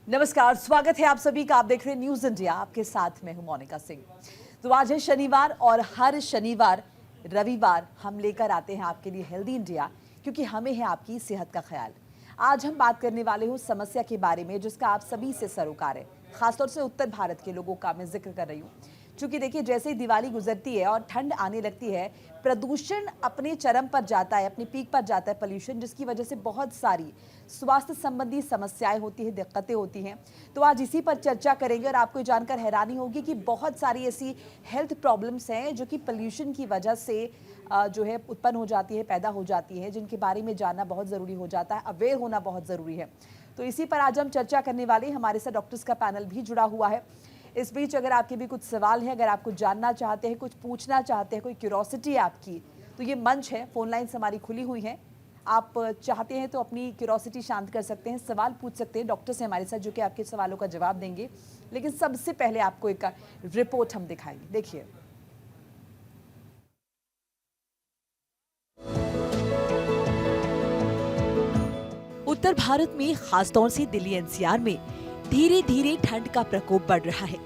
नमस्कार, स्वागत है आप सभी का। आप देख रहे हैं न्यूज इंडिया, आपके साथ मैं हूं मोनिका सिंह। तो आज है शनिवार और हर शनिवार रविवार हम लेकर आते हैं आपके लिए हेल्दी इंडिया, क्योंकि हमें है आपकी सेहत का ख्याल। आज हम बात करने वाले हूं समस्या के बारे में जिसका आप सभी से सरोकार है, खासतौर से उत्तर भारत के लोगों का मैं जिक्र कर रही हूँ। क्योंकि देखिए, जैसे ही दिवाली गुजरती है और ठंड आने लगती है, प्रदूषण अपने चरम पर जाता है, अपनी पीक पर जाता है पॉल्यूशन, जिसकी वजह से बहुत सारी स्वास्थ्य संबंधी समस्याएं होती हैं, दिक्कतें होती हैं। तो आज इसी पर चर्चा करेंगे और आपको जानकर हैरानी होगी कि बहुत सारी ऐसी हेल्थ प्रॉब्लम्स हैं जो कि पॉल्यूशन की वजह से जो है उत्पन्न हो जाती है, पैदा हो जाती है, जिनके बारे में जानना बहुत ज़रूरी हो जाता है, अवेयर होना बहुत ज़रूरी है। तो इसी पर आज हम चर्चा करने वाले हैं। हमारे साथ डॉक्टर्स का पैनल भी जुड़ा हुआ है। इस बीच अगर आपके भी कुछ सवाल हैं, अगर आप कुछ जानना चाहते हैं, कुछ पूछना चाहते हैं, कोई क्यूरोसिटी है आपकी, तो ये मंच है, फोन लाइन्स हमारी खुली हुई हैं। आप चाहते हैं तो अपनी क्यूरोसिटी शांत कर सकते हैं, सवाल पूछ सकते हैं। डॉक्टर से हमारे साथ जो कि आपके सवालों का जवाब देंगे। लेकिन सबसे पहले आपको एक रिपोर्ट हम दिखाएंगे, देखिए। उत्तर भारत में, खासतौर से दिल्ली एनसीआर में धीरे धीरे ठंड का प्रकोप बढ़ रहा है।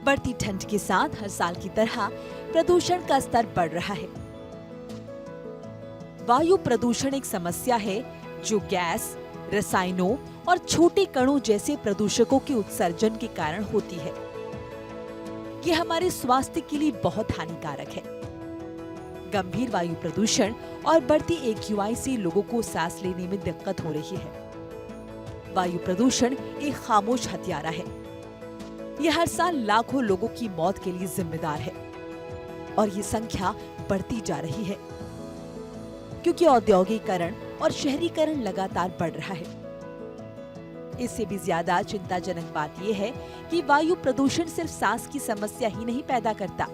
बढ़ती ठंड के साथ हर साल की तरह प्रदूषण का स्तर बढ़ रहा है। वायु प्रदूषण एक समस्या है जो गैस, रसायनों और छोटे कणों जैसे प्रदूषकों के उत्सर्जन के कारण होती है। ये हमारे स्वास्थ्य के लिए बहुत हानिकारक है। गंभीर वायु प्रदूषण और बढ़ती AQI से लोगों को सांस लेने में दिक्कत हो रही है। वायु प्रदूषण एक खामोश हत्यारा है। यह हर साल लाखों लोगों की मौत के लिए जिम्मेदार है और ये संख्या बढ़ती जा रही है क्योंकि औद्योगिकरण और शहरीकरण लगातार बढ़ रहा है। इससे भी ज्यादा चिंताजनक बात यह है कि वायु प्रदूषण सिर्फ सांस की समस्या ही नहीं पैदा करता,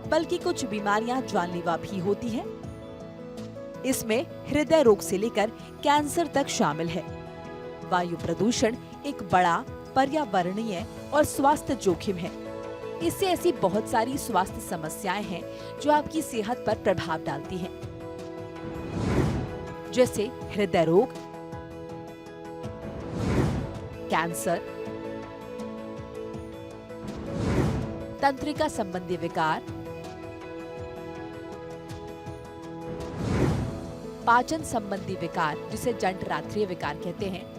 बल्कि कुछ बीमारियां जानलेवा भी होती हैं। इसमें हृदय रोग से लेकर कैंसर तक शामिल है। वायु प्रदूषण एक बड़ा पर्यावरणीय और स्वास्थ्य जोखिम है। इससे ऐसी बहुत सारी स्वास्थ्य समस्याएं हैं जो आपकी सेहत पर प्रभाव डालती हैं, जैसे हृदय रोग, कैंसर, तंत्रिका संबंधी विकार, पाचन संबंधी विकार जिसे जठरांत्रिय विकार कहते हैं,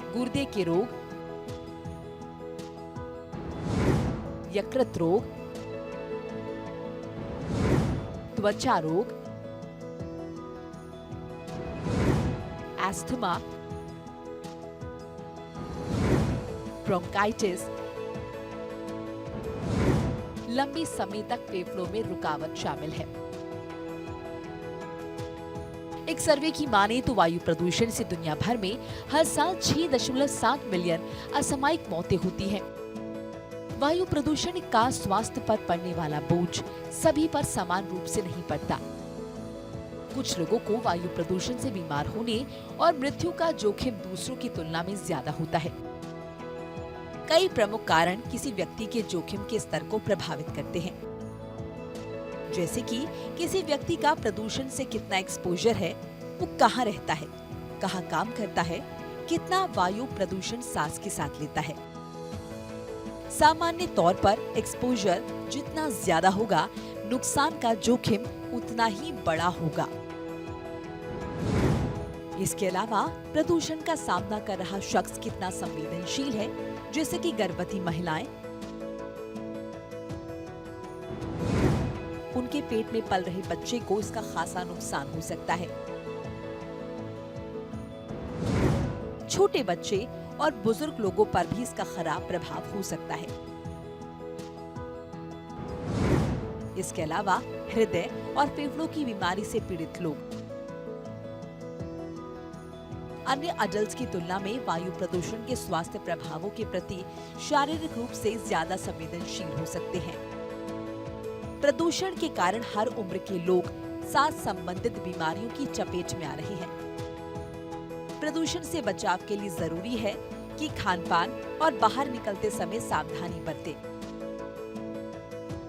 गुर्दे के रोग, यकृत रोग, त्वचा रोग, एस्थमा, ब्रोंकाइटिस, लंबे समय तक फेफड़ों में रुकावट शामिल है। एक सर्वे की माने तो वायु प्रदूषण से दुनिया भर में हर साल 6.7 मिलियन असामयिक मौतें होती हैं। वायु प्रदूषण का स्वास्थ्य पर पड़ने वाला बोझ सभी पर समान रूप से नहीं पड़ता। कुछ लोगों को वायु प्रदूषण से बीमार होने और मृत्यु का जोखिम दूसरों की तुलना में ज्यादा होता है। कई प्रमुख कारण किसी व्यक्ति के जोखिम के स्तर को प्रभावित करते हैं, जैसे कि किसी व्यक्ति का प्रदूषण से कितना एक्सपोजर है, वो कहाँ रहता है, कहाँ काम करता है, कितना वायु प्रदूषण सांस के साथ लेता है। सामान्य तौर पर एक्सपोजर जितना ज्यादा होगा, नुकसान का जोखिम उतना ही बड़ा होगा। इसके अलावा प्रदूषण का सामना कर रहा शख्स कितना संवेदनशील है, जैसे कि गर्भवती महिलाएं, उनके पेट में पल रहे बच्चे को इसका खासा नुकसान हो सकता है। छोटे बच्चे और बुजुर्ग लोगों पर भी इसका खराब प्रभाव हो सकता है। इसके अलावा हृदय और फेफड़ों की बीमारी से पीड़ित लोग अन्य अडल्ट्स की तुलना में वायु प्रदूषण के स्वास्थ्य प्रभावों के प्रति शारीरिक रूप से ज्यादा संवेदनशील हो सकते हैं। प्रदूषण के कारण हर उम्र के लोग सांस संबंधित बीमारियों की चपेट में आ रहे हैं। प्रदूषण से बचाव के लिए जरूरी है कि खान पान और बाहर निकलते समय सावधानी बरतें।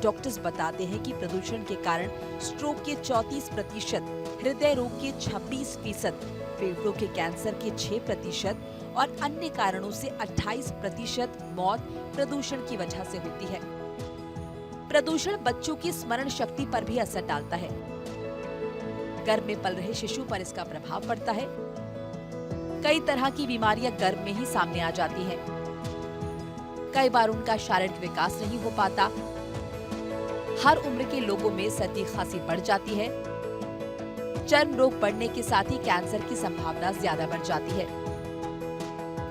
डॉक्टर्स बताते हैं कि प्रदूषण के कारण स्ट्रोक के 34%, हृदय रोग के 26%, फेफड़ों के कैंसर के 6% और अन्य कारणों से 28% मौत प्रदूषण की वजह से होती है। प्रदूषण बच्चों की स्मरण शक्ति पर भी असर डालता है। गर्भ में पल रहे शिशु पर इसका प्रभाव पड़ता है। कई तरह की बीमारियां गर्भ में ही सामने आ जाती हैं। कई बार उनका शारीरिक विकास नहीं हो पाता। हर उम्र के लोगों में सर्दी खांसी बढ़ जाती है। चर्म रोग बढ़ने के साथ ही कैंसर की संभावना ज्यादा बढ़ जाती है।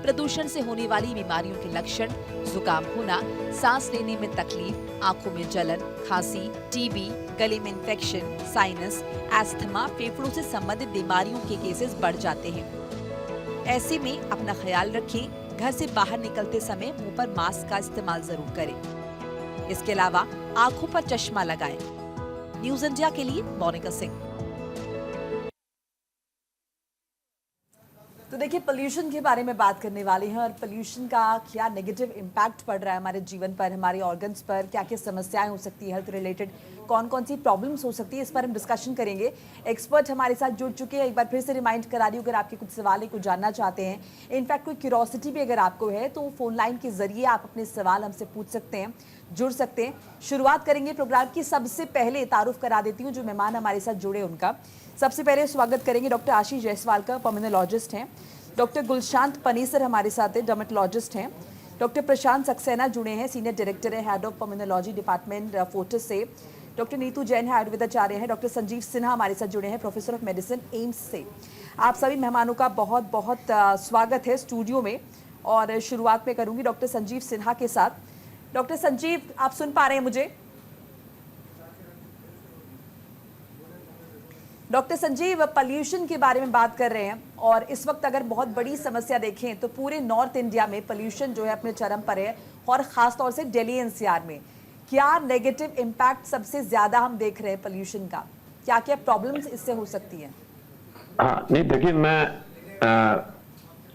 प्रदूषण से होने वाली बीमारियों के लक्षण जुकाम होना, सांस लेने में तकलीफ, आंखों में जलन, खांसी, टीबी, गले में इंफेक्शन, साइनस, एस्थमा, फेफड़ों से संबंधित बीमारियों के केसेस बढ़ जाते हैं। ऐसे में अपना ख्याल रखें। घर से बाहर निकलते समय मुंह पर मास्क का इस्तेमाल जरूर करें। इसके अलावा आंखों पर चश्मा लगाएं। न्यूज इंडिया के लिए मोनिका सिंह। तो देखिए, पोल्यूशन के बारे में बात करने वाले हैं और पोल्यूशन का क्या नेगेटिव इम्पैक्ट पड़ रहा है हमारे जीवन पर, हमारे ऑर्गन्स पर, क्या क्या समस्याएं हो सकती है हेल्थ रिलेटेड, कौन कौन सी प्रॉब्लम्स हो सकती है, इस पर हम डिस्कशन करेंगे। एक्सपर्ट हमारे साथ जुड़ चुके हैं। एक बार फिर से रिमाइंड करा रही हूँ, अगर आपके कुछ सवाल है, कुछ जानना चाहते हैं, इनफैक्ट कोई क्यूरोसिटी भी अगर आपको है, तो फोन लाइन के जरिए आप अपने सवाल हमसे पूछ सकते हैं, जुड़ सकते हैं। शुरुआत करेंगे प्रोग्राम की। सबसे पहले तारुफ करा देती हूँ जो मेहमान हमारे साथ जुड़े उनका। सबसे पहले स्वागत करेंगे डॉक्टर आशीष जायसवाल का, पल्मोनोलॉजिस्ट हैं। डॉक्टर गुलशांत पनीसर हमारे साथ है, डर्मेटोलॉजिस्ट हैं। डॉक्टर प्रशांत सक्सेना जुड़े हैं, सीनियर डायरेक्टर है, head of pulmonology department Fortis से। डॉक्टर नीतू जैन है, आयुर्वेदाचार्य हैं। डॉक्टर संजीव सिन्हा हमारे साथ जुड़े हैं, प्रोफेसर ऑफ मेडिसिन, एम्स से। आप सभी मेहमानों का बहुत बहुत स्वागत है स्टूडियो में। और शुरुआत में करूंगी डॉक्टर संजीव सिन्हा के साथ। डॉक्टर संजीव, आप सुन पा रहे हैं मुझे? डॉक्टर संजीव, पोल्यूशन के बारे में बात कर रहे हैं और इस वक्त अगर बहुत बड़ी समस्या देखें तो पूरे नॉर्थ इंडिया में पोल्यूशन जो है अपने चरम पर है, और खास तौर से दिल्ली एनसीआर में। क्या नेगेटिव इम्पैक्ट सबसे ज्यादा हम देख रहे हैं पोल्यूशन का? क्या क्या प्रॉब्लम्स इससे हो सकती हैं? हाँ, नहीं देखिए, मैं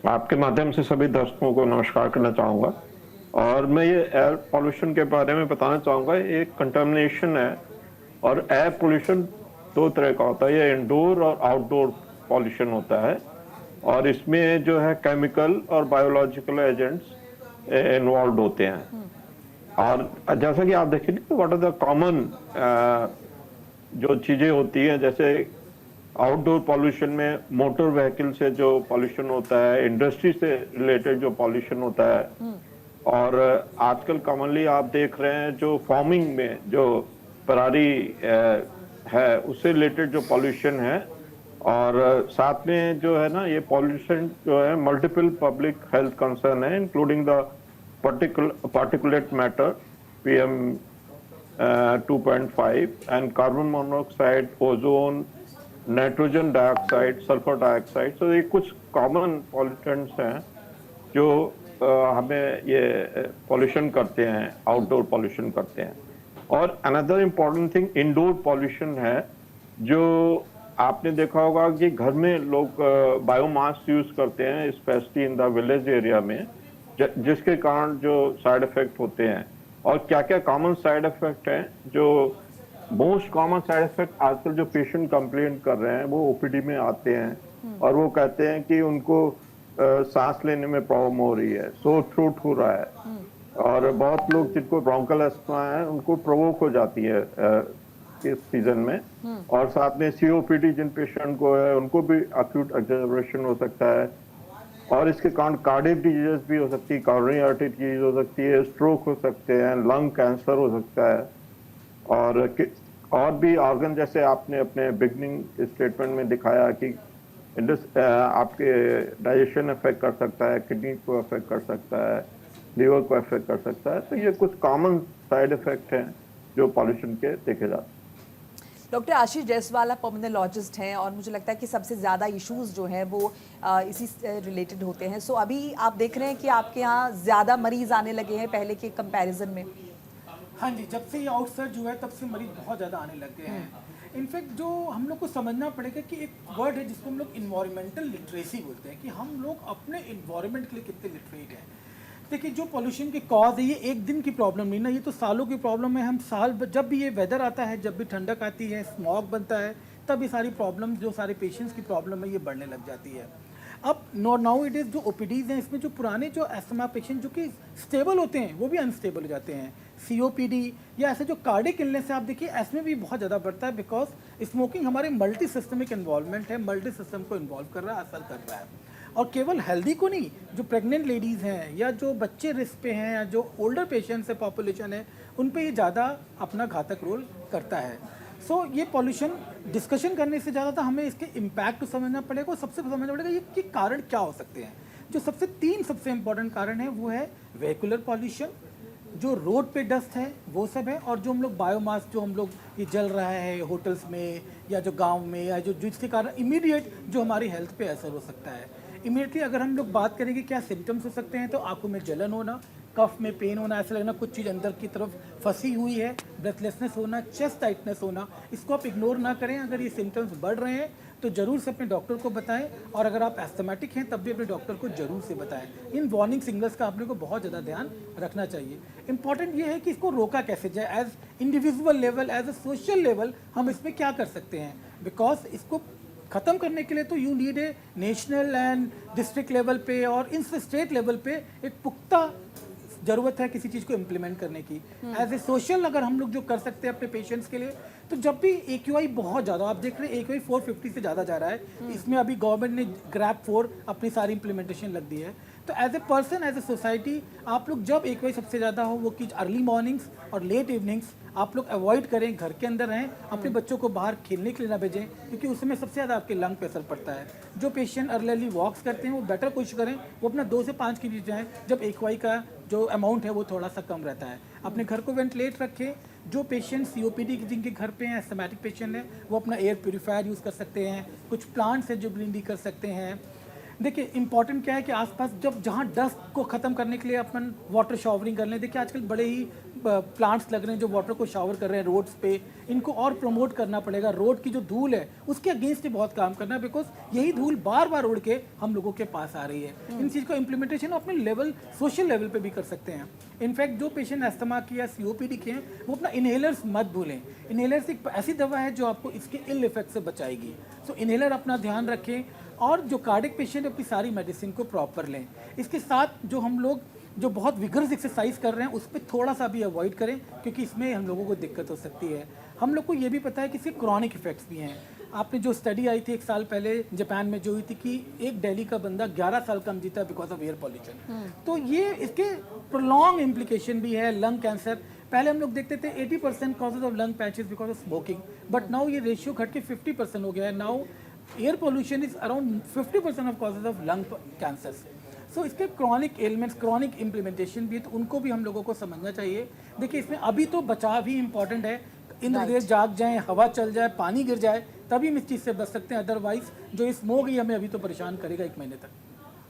आपके माध्यम से सभी दर्शकों को नमस्कार करना चाहूँगा। और मैं ये एयर पॉल्यूशन के बारे में बताना चाहूँगा। एक कंटामिनेशन है, और एयर पोल्यूशन दो तरह का होता है। ये इंडोर और आउटडोर पॉल्यूशन होता है, और इसमें जो है केमिकल और बायोलॉजिकल एजेंट्स इन्वॉल्व होते हैं। और जैसा कि आप देखेंगे तो व्हाट आर द कॉमन जो चीज़ें होती हैं, जैसे आउटडोर पॉल्यूशन में मोटर व्हीकल से जो पॉल्यूशन होता है, इंडस्ट्री से रिलेटेड जो पॉल्यूशन होता है, और आजकल कॉमनली आप देख रहे हैं जो फार्मिंग में जो पराली है उससे रिलेटेड जो पॉल्यूशन है। और साथ में जो है ना, ये पॉल्यूशन जो है मल्टीपल पब्लिक हेल्थ कंसर्न है, including the particulate matter PM 2.5 and carbon monoxide, ozone, nitrogen dioxide, sulphur dioxide. तो ये कुछ कॉमन पॉल्यूटेंट्स हैं जो हमें ये पॉल्यूशन करते हैं, आउटडोर पॉल्यूशन करते हैं। और another important thing indoor pollution है, जो आपने देखा होगा कि घर में लोग बायोमास यूज करते हैं, specially in the village area में, जिसके कारण जो साइड इफेक्ट होते हैं। और क्या क्या कॉमन साइड इफेक्ट हैं, जो मोस्ट कॉमन साइड इफेक्ट आजकल जो पेशेंट कंप्लेंट कर रहे हैं, वो ओपीडी में आते हैं और वो कहते हैं कि उनको सांस लेने में प्रॉब्लम हो रही है, सोर थ्रोट हो रहा है। और बहुत लोग जिनको ब्रोंकल अस्थमा है उनको प्रोवोक हो जाती है इस सीजन में। और साथ में COPD जिन पेशेंट को है उनको भी एक्यूट एक्सेलरेशन हो सकता है। और इसके कारण कार्डियक डिजीज भी हो सकती है, कॉरोनरी आर्टरी डिजीज हो सकती है, स्ट्रोक हो सकते हैं, लंग कैंसर हो सकता है। और भी ऑर्गन, जैसे आपने अपने बिगनिंग स्टेटमेंट में दिखाया कि आपके डाइजेशन अफेक्ट कर सकता है, किडनी को अफेक्ट कर सकता है, लीवर को अफेक्ट कर सकता है। तो ये कुछ कॉमन साइड इफेक्ट हैं जो पॉल्यूशन के देखे जाते हैं। डॉक्टर आशीष जायसवाल आप पल्मोनोलॉजिस्ट हैं और मुझे लगता है कि सबसे ज़्यादा इश्यूज जो हैं वो इसी से रिलेटेड होते हैं। सो अभी आप देख रहे हैं कि आपके यहाँ ज़्यादा मरीज आने लगे हैं पहले के कंपैरिजन में? हाँ जी, जब से ये आउटसर्ज हुआ है तब से मरीज बहुत ज़्यादा आने लग गए हैं। इनफैक्ट जो हम लोग को समझना पड़ेगा कि एक वर्ड है जिसको हम लोग इन्वायरमेंटल लिटरेसी बोलते हैं, कि हम लोग अपने इन्वायरमेंट के लिए कितने लिटरेट हैं। देखिए जो पोल्यूशन की कॉज है ये एक दिन की प्रॉब्लम नहीं ना, ये तो सालों की प्रॉब्लम है। हम जब भी ये वेदर आता है, जब भी ठंडक आती है, स्मॉग बनता है, तब ये सारी प्रॉब्लम, जो सारे पेशेंट्स की प्रॉब्लम है, ये बढ़ने लग जाती है। अब नाउ इट इज़ जो ओपीडीज़ हैं, इसमें जो पुराने जो एस्थमा पेशेंट जो कि स्टेबल होते हैं, वो भी अनस्टेबल हो जाते हैं। सीओपीडी या ऐसे जो कार्डिक इलनेस है, आप देखिए इसमें भी बहुत ज़्यादा बढ़ता है, बिकॉज स्मोकिंग हमारे मल्टी सिस्टमिक इन्वॉल्वमेंट है, मल्टी सिस्टम को इन्वॉल्व कर रहा है, असर कर रहा है। और केवल हेल्दी को नहीं, जो प्रेग्नेंट लेडीज़ हैं या जो बच्चे रिस्क पे हैं या जो ओल्डर पेशेंट्स है, पॉपुलेशन है, उन पे ये ज़्यादा अपना घातक रोल करता है। सो ये पॉल्यूशन डिस्कशन करने से ज़्यादा हमें इसके इम्पैक्ट को समझना पड़ेगा और सबसे समझना पड़ेगा ये कि कारण क्या हो सकते हैं। जो तीन सबसे इम्पॉर्टेंट कारण है वो है वेहिकुलर पॉल्यूशन, जो रोड पे डस्ट है वो सब है, और जो हम लोग बायोमास जो हम लोग ये जल रहा है होटल्स में या जो गांव में, या जो जिसके कारण इमीडिएट जो हमारी हेल्थ पे असर हो सकता है। इमीडिएटली अगर हम लोग बात करेंगे क्या सिम्टम्स हो सकते हैं, तो आंखों में जलन होना, कफ में पेन होना, ऐसा लगना कुछ चीज़ अंदर की तरफ फंसी हुई है, ब्रेथलेसनेस होना, चेस्ट टाइटनेस होना। इसको आप इग्नोर ना करें। अगर ये सिम्टम्स बढ़ रहे हैं तो ज़रूर से अपने डॉक्टर को बताएं, और अगर आप एस्थमेटिक हैं तब भी अपने डॉक्टर को ज़रूर से बताएं। इन वार्निंग सिग्नल्स का आपने को बहुत ज़्यादा ध्यान रखना चाहिए। इंपॉर्टेंट ये है कि इसको रोका कैसे जाए, as individual level, as a social level हम इसमें क्या कर सकते हैं, बिकॉज इसको ख़त्म करने के लिए तो you need a national and district level पे और इन स्टेट लेवल पे एक पुख्ता ज़रूरत है किसी चीज़ को इम्प्लीमेंट करने की। एज ए सोशल अगर हम लोग जो कर सकते हैं अपने पेशेंट्स के लिए, तो जब भी AQI बहुत ज़्यादा, आप देख रहे हैं AQI 450 से ज़्यादा जा रहा है, इसमें अभी गवर्नमेंट ने ग्रैप 4 अपनी सारी इम्प्लीमेंटेशन लग दी है। तो as a person, as a society, आप लोग जब AQI सबसे ज़्यादा हो, वो कि अर्ली मॉर्निंग्स और लेट इवनिंग्स आप लोग अवॉइड करें, घर के अंदर रहें, अपने बच्चों को बाहर खेलने के लिए ना भेजें, क्योंकि उसमें सबसे ज़्यादा आपके लंग पे असर पड़ता है। जो पेशेंट अर्ली वॉक्स करते हैं वो बेटर कोशिश करें, वो अपना 2 से 5 किलोमीटर जाएँ, जब AQI का जो अमाउंट है वो थोड़ा सा कम रहता है। अपने घर को वेंटिलेट रखें। जो पेशेंट COPD जिनके घर पे हैं, एस्थमेटिक पेशेंट हैं, वो अपना एयर प्योरीफायर यूज़ कर सकते हैं। कुछ प्लांट्स हैं जो ग्रीनरी कर सकते हैं। देखिए इंपॉर्टेंट क्या है कि आसपास जहाँ डस्ट को ख़त्म करने के लिए अपन वाटर शावरिंग कर लें। देखिए आजकल बड़े ही प्लांट्स लग रहे हैं जो वाटर को शावर कर रहे हैं रोड्स पे, इनको और प्रमोट करना पड़ेगा। रोड की जो धूल है उसके अगेंस्ट बहुत काम करना है, बिकॉज यही धूल बार बार उड़ के हम लोगों के पास आ रही है। इन चीज़ का इम्प्लीमेंटेशन अपने लेवल, सोशल लेवल पे भी कर सकते हैं। इनफैक्ट जो पेशेंट अस्थमा की या COPD के हैं, वो अपना इनहेलर्स मत भूलें। इनहेलर्स एक ऐसी दवा है जो आपको इसके इल इफेक्ट से बचाएगी। सो इनहेलर अपना ध्यान रखें, और जो कार्डिक पेशेंट अपनी सारी मेडिसिन को प्रॉपर लें। इसके साथ जो हम लोग जो बहुत विगरस एक्सरसाइज कर रहे हैं उस पर थोड़ा सा भी अवॉइड करें, क्योंकि इसमें हम लोगों को दिक्कत हो सकती है। हम लोग को ये भी पता है कि इसके क्रॉनिक इफेक्ट्स भी हैं। आपने जो स्टडी आई थी 1 साल पहले जापान में जो हुई थी कि एक दिल्ली का बंदा 11 साल कम जीता बिकॉज ऑफ एयर पॉल्यूशन। तो ये इसके प्रोलॉन्ग इम्प्लीकेशन भी है। लंग कैंसर, पहले हम लोग देखते थे 80% causes of lung patches because of smoking, but now ये रेशियो घट के 50% हो गया है। Now air pollution is around 50% of causes of lung cancers. So इसके क्रॉनिक एलिमेंट्स, क्रॉनिक इम्प्लीमेंटेशन भी है, तो उनको भी हम लोगों को समझना चाहिए। देखिए इसमें अभी तो बचाव ही इंपॉर्टेंट है। इंद्र देव जाग जाएं, हवा चल जाए, पानी गिर जाए, तभी हम इस चीज़ से बच सकते हैं। अदरवाइज जो ये स्मोक ही हमें अभी तो परेशान करेगा 1 महीने तक।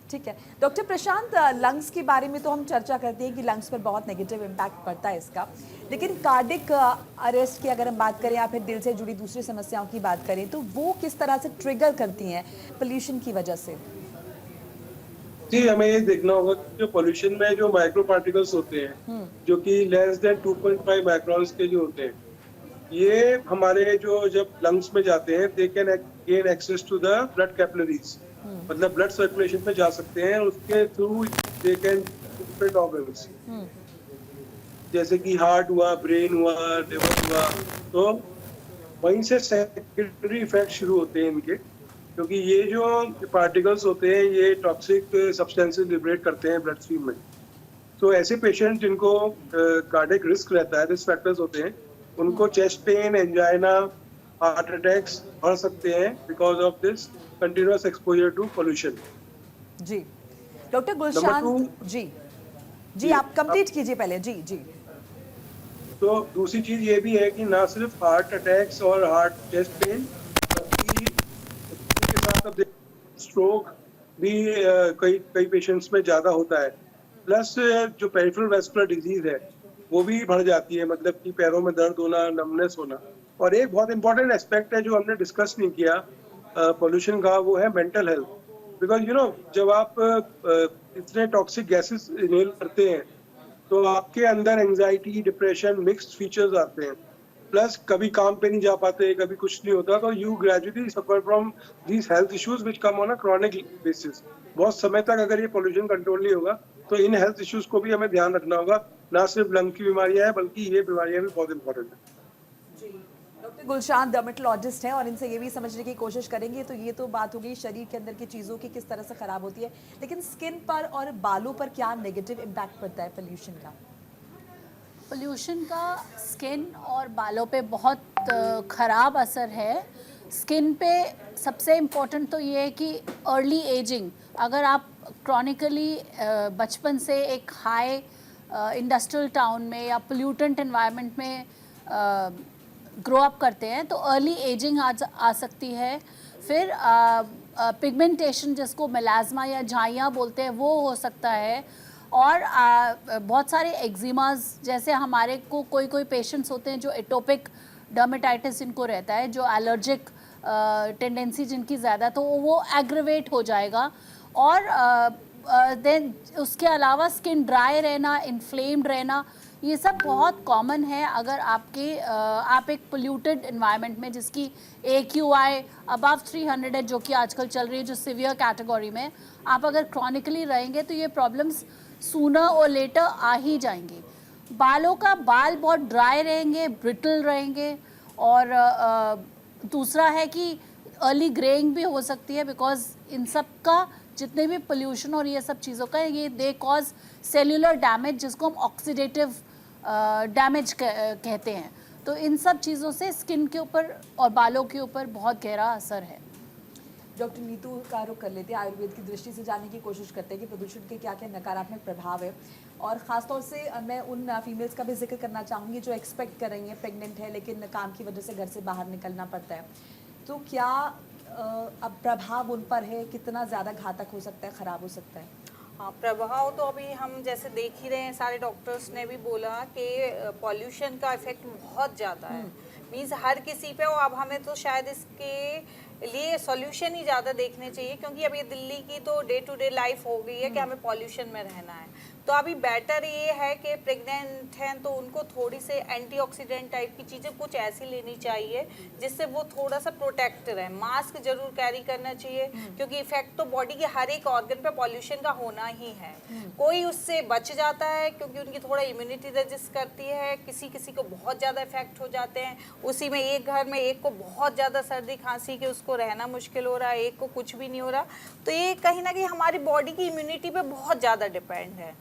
ठीक है डॉक्टर प्रशांत, लंग्स के बारे में तो हम चर्चा करते हैं कि लंग्स पर बहुत नेगेटिव इम्पैक्ट पड़ता है इसका, लेकिन कार्डिक अरेस्ट की अगर हम बात करें या फिर दिल से जुड़ी दूसरी समस्याओं की बात करें, तो वो किस तरह से ट्रिगर करती हैं पोल्यूशन की वजह से? जी, हमें ये देखना होगा कि जो पोल्यूशन में जो माइक्रो पार्टिकल्स होते हैं, जो कि लेस देन 2.5 माइक्रॉन्स के जो होते हैं, ये हमारे जो जब लंग्स में जाते हैं, they can gain access to the blood capillaries, मतलब ब्लड सर्कुलेशन में जा सकते हैं। उसके through they can different organs, जैसे कि हार्ट हुआ, ब्रेन हुआ, लिवर हुआ, तो वहीं से सेकेंडरी इफेक्ट शुरू होते हैं इनके, क्योंकि ये जो पार्टिकल्स होते हैं ये टॉक्सिक सब्सटेंसेस लिबरेट करते हैं ब्लड स्ट्रीम में। तो ऐसे पेशेंट जिनको कार्डियक रिस्क रहता है, रिस्क फैक्टर्स होते हैं, उनको chest pain, angina, heart attacks बढ़ सकते हैं because of this continuous exposure to pollution. जी डॉक्टर गुलशान जी आप कंप्लीट कीजिए पहले। जी जी। तो दूसरी चीज ये भी है कि ना सिर्फ हार्ट अटैक्स और हार्ट चेस्ट पेन, बल्कि के साथ अब स्ट्रोक भी कई पेशेंट्स में ज्यादा होता है। प्लस जो पेरिफेरल वैस्कुलर डिजीज है वो भी बढ़ जाती है, मतलब कि पैरों में दर्द होना, नमनेस होना। और एक बहुत इंपॉर्टेंट एस्पेक्ट है जो हमने डिस्कस नहीं किया पोल्यूशन का, वो है मेंटल हेल्थ। बिकॉज जब आप इतने टॉक्सिक गैसेस इनहेल करते हैं तो आपके अंदर एंजाइटी, डिप्रेशन, मिक्स्ड फीचर्स आते हैं। प्लस कभी काम पे नहीं जा पाते, कभी कुछ नहीं होता, तो you gradually suffer from these health issues which come on a chronic basis. बहुत समय तक अगर ये पोल्यूशन कंट्रोल नहीं होगा तो इन हेल्थ इश्यूज को भी हमें ध्यान रखना होगा। ना सिर्फ लंग की बीमारियां हैं बल्कि ये बीमारियां भी बहुत इंपॉर्टेंट है। डॉक्टर गुलशान डर्मेटोलॉजिस्ट हैं और इनसे ये भी समझने की कोशिश करेंगे। तो ये तो बात हो गई शरीर के अंदर की चीज़ों की किस तरह से ख़राब होती है, लेकिन स्किन पर और बालों पर क्या नेगेटिव इम्पैक्ट पड़ता है पोल्यूशन का? पोल्यूशन का स्किन और बालों पे बहुत ख़राब असर है। स्किन पे सबसे इम्पोर्टेंट तो ये है कि अर्ली एजिंग, अगर आप क्रॉनिकली बचपन से एक हाई इंडस्ट्रियल टाउन में या पोल्यूटेंट एनवायरनमेंट में ग्रो अप करते हैं तो अर्ली एजिंग आ सकती है। फिर पिगमेंटेशन जिसको मेलाज्मा या झाइयाँ बोलते हैं वो हो सकता है। और बहुत सारे एक्जिमाज, जैसे हमारे को कोई पेशेंट्स होते हैं जो एटोपिक डर्मेटाइटिस इनको रहता है, जो एलर्जिक टेंडेंसी जिनकी ज़्यादा, तो वो एग्रवेट हो जाएगा। और देन उसके अलावा स्किन ड्राई रहना, इन्फ्लेम्ड रहना, ये सब बहुत कॉमन है। अगर आप एक पोल्यूटेड एनवायरनमेंट में जिसकी AQI अबव 300 है, जो कि आजकल चल रही है, जो सीवियर कैटेगरी में, आप अगर क्रॉनिकली रहेंगे तो ये प्रॉब्लम्स सूनर और लेटर आ ही जाएंगे। बाल बहुत ड्राई रहेंगे, ब्रिटल रहेंगे। और दूसरा है कि अर्ली ग्रेइंग भी हो सकती है, बिकॉज इन सब का जितने भी पोल्यूशन और ये सब चीज़ों का ये दे कॉज सेल्यूलर डैमेज, जिसको हम ऑक्सीडेटिव डैमेज कहते हैं। तो इन सब चीज़ों से स्किन के ऊपर और बालों के ऊपर बहुत गहरा असर है। डॉक्टर नीतू का रुख कर लेते हैं, आयुर्वेद की दृष्टि से जानने की कोशिश करते हैं कि प्रदूषण के क्या क्या नकारात्मक प्रभाव है। और ख़ासतौर से मैं उन फीमेल्स का भी जिक्र करना चाहूँगी जो एक्सपेक्ट कर रही हैं, प्रेग्नेंट है, लेकिन काम की वजह से घर से बाहर निकलना पड़ता है। तो क्या अब प्रभाव उन पर है, कितना ज़्यादा घातक हो सकता है, ख़राब हो सकता है? हाँ, प्रभाव तो अभी हम जैसे देख ही रहे हैं, सारे डॉक्टर्स ने भी बोला कि पॉल्यूशन का इफेक्ट बहुत ज़्यादा है। मीन्स हर किसी पे, और अब हमें तो शायद इसके लिए सॉल्यूशन ही ज़्यादा देखने चाहिए, क्योंकि अब ये दिल्ली की तो डे टू डे लाइफ हो गई है कि हमें पॉल्यूशन में रहना है। तो अभी बेटर ये है कि प्रेग्नेंट हैं तो उनको थोड़ी से एंटीऑक्सीडेंट टाइप की चीज़ें कुछ ऐसी लेनी चाहिए जिससे वो थोड़ा सा प्रोटेक्ट रहे। मास्क जरूर कैरी करना चाहिए, क्योंकि इफेक्ट तो बॉडी के हर एक ऑर्गन पे पॉल्यूशन का होना ही है। कोई उससे बच जाता है क्योंकि उनकी थोड़ा इम्यूनिटी रजिस्ट करती है, किसी किसी को बहुत ज़्यादा इफेक्ट हो जाते हैं। उसी में एक घर में एक को बहुत ज़्यादा सर्दी खांसी कि उसको रहना मुश्किल हो रहा है, एक को कुछ भी नहीं हो रहा। तो ये कहीं ना कहीं हमारी बॉडी की इम्यूनिटी पे बहुत ज़्यादा डिपेंड है।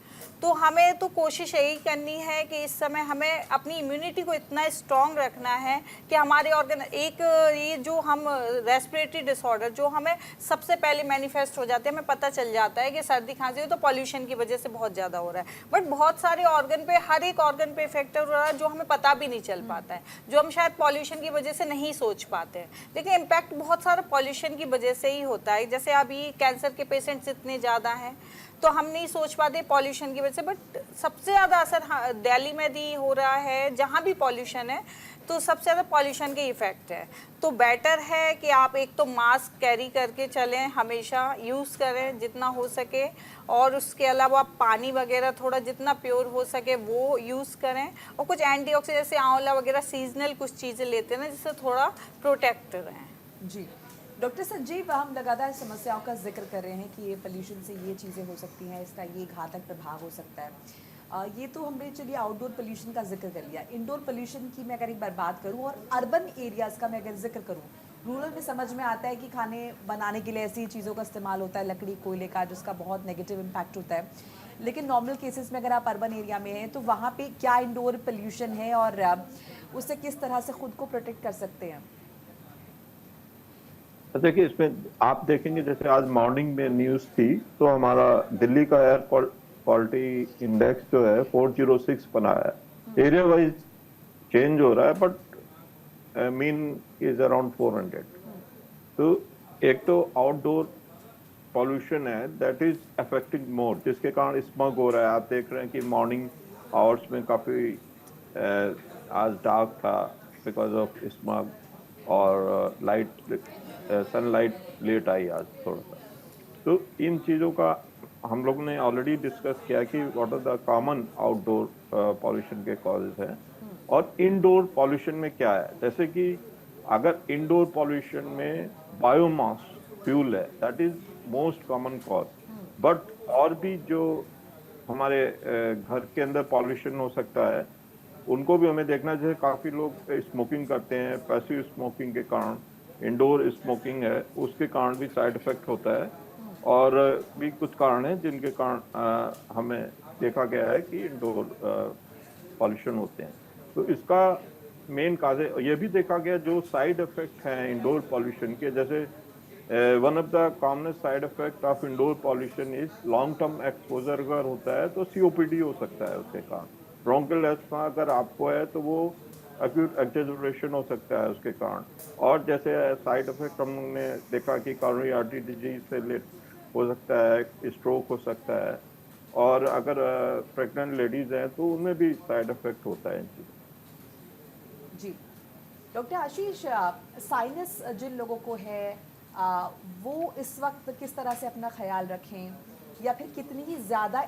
तो हमें तो कोशिश यही करनी है कि इस समय हमें अपनी इम्यूनिटी को इतना स्ट्रॉन्ग रखना है कि हमारे ऑर्गन, एक ये जो हम रेस्पिरेटरी डिसऑर्डर जो हमें सबसे पहले मैनिफेस्ट हो जाते हैं, हमें पता चल जाता है कि सर्दी खांसी हो तो पॉल्यूशन की वजह से बहुत ज़्यादा हो रहा है। बट बहुत सारे ऑर्गन पे, हर एक ऑर्गन पे इफेक्ट हो रहा है जो हमें पता भी नहीं चल पाता है, जो हम शायद पॉल्यूशन की वजह से नहीं सोच पाते हैं। लेकिन इम्पैक्ट बहुत सारा पॉल्यूशन की वजह से ही होता है। जैसे अभी कैंसर के पेशेंट्स इतने ज़्यादा हैं तो हम नहीं सोच पाते पॉल्यूशन की वजह से। बट सबसे ज़्यादा असर दिल्ली में भी हो रहा है, जहाँ भी पॉल्यूशन है तो सबसे ज़्यादा पॉल्यूशन के इफ़ेक्ट है। तो बेटर है कि आप एक तो मास्क कैरी करके चलें, हमेशा यूज़ करें जितना हो सके, और उसके अलावा आप पानी वगैरह थोड़ा जितना प्योर हो सके वो यूज़ करें, और कुछ एंटीऑक्सीडेंट जैसे आंवला वगैरह सीजनल कुछ चीज़ें लेते हैं जिससे थोड़ा प्रोटेक्ट रहें। जी डॉक्टर संजीव, हम लगातार समस्याओं का जिक्र कर रहे हैं कि ये पोल्यूशन से ये चीज़ें हो सकती हैं, इसका ये घातक प्रभाव हो सकता है। ये तो हमने चलिए आउटडोर पोल्यूशन का जिक्र कर लिया। इंडोर पोल्यूशन की मैं अगर एक बार बात करूं और अर्बन एरियाज़ का मैं अगर जिक्र करूं, रूरल में समझ में आता है कि खाने बनाने के लिए ऐसी चीज़ों का इस्तेमाल होता है, लकड़ी कोयले का, जिसका बहुत नेगेटिव इम्पैक्ट होता है। लेकिन नॉर्मल केसेस में अगर आप अर्बन एरिया में हैं तो वहाँ पे क्या इंडोर पोल्यूशन है और उससे किस तरह से खुद को प्रोटेक्ट कर सकते हैं? देखिए, इसमें आप देखेंगे जैसे आज मॉर्निंग में न्यूज़ थी तो हमारा दिल्ली का एयर क्वालिटी इंडेक्स जो है 406 बना है। एरिया वाइज चेंज हो रहा है बट मीन इज अराउंड 400। तो एक तो आउटडोर पॉल्यूशन है दैट इज अफेक्टिंग मोर, जिसके कारण स्मॉग हो रहा है। आप देख रहे हैं कि मॉर्निंग आवर्स में काफ़ी आज डार्क था बिकॉज ऑफ स्मॉग, और सनलाइट लेट आई आज थोड़ा सा। तो इन चीज़ों का हम लोग ने ऑलरेडी डिस्कस किया कि what are the common outdoor pollution के कॉजेज हैं और इंडोर पॉल्यूशन में क्या है। जैसे कि अगर इंडोर पॉल्यूशन में बायोमास फ्यूल है, that is most common cause, but और भी जो हमारे घर के अंदर पॉल्यूशन हो सकता है उनको भी हमें देखना चाहिए। काफी लोग स्मोकिंग करते हैं, पैसिव स्मोकिंग के कारण, इंडोर स्मोकिंग है उसके कारण भी साइड इफेक्ट होता है और भी कुछ कारण हैं जिनके कारण हमें देखा गया है कि इंडोर पॉल्यूशन होते हैं। तो इसका मेन काज है, ये भी देखा गया जो साइड इफेक्ट हैं इंडोर पॉल्यूशन के, जैसे one of the commonest side effect of indoor pollution is long term exposure अगर होता है तो सीओपीडी हो सकता है उसके कारण। ब्रोंकियल अस्थमा अगर आपको है तो वो एक्यूट एक्सेजरेशन हो सकता है उसके कारण। और जैसे साइड इफेक्ट हमने देखा कि कॉरोनरी आर्टरी डिजीज से हो सकता है, स्ट्रोक हो सकता है, और अगर प्रेग्नेंट लेडीज हैं तो उनमें भी साइड इफेक्ट होता है इन चीज़ों। जी डॉक्टर आशीष, साइनस जिन लोगों को है वो इस वक्त किस तरह से अपना ख्याल रखें, या फिर कितनी ही ज़्यादा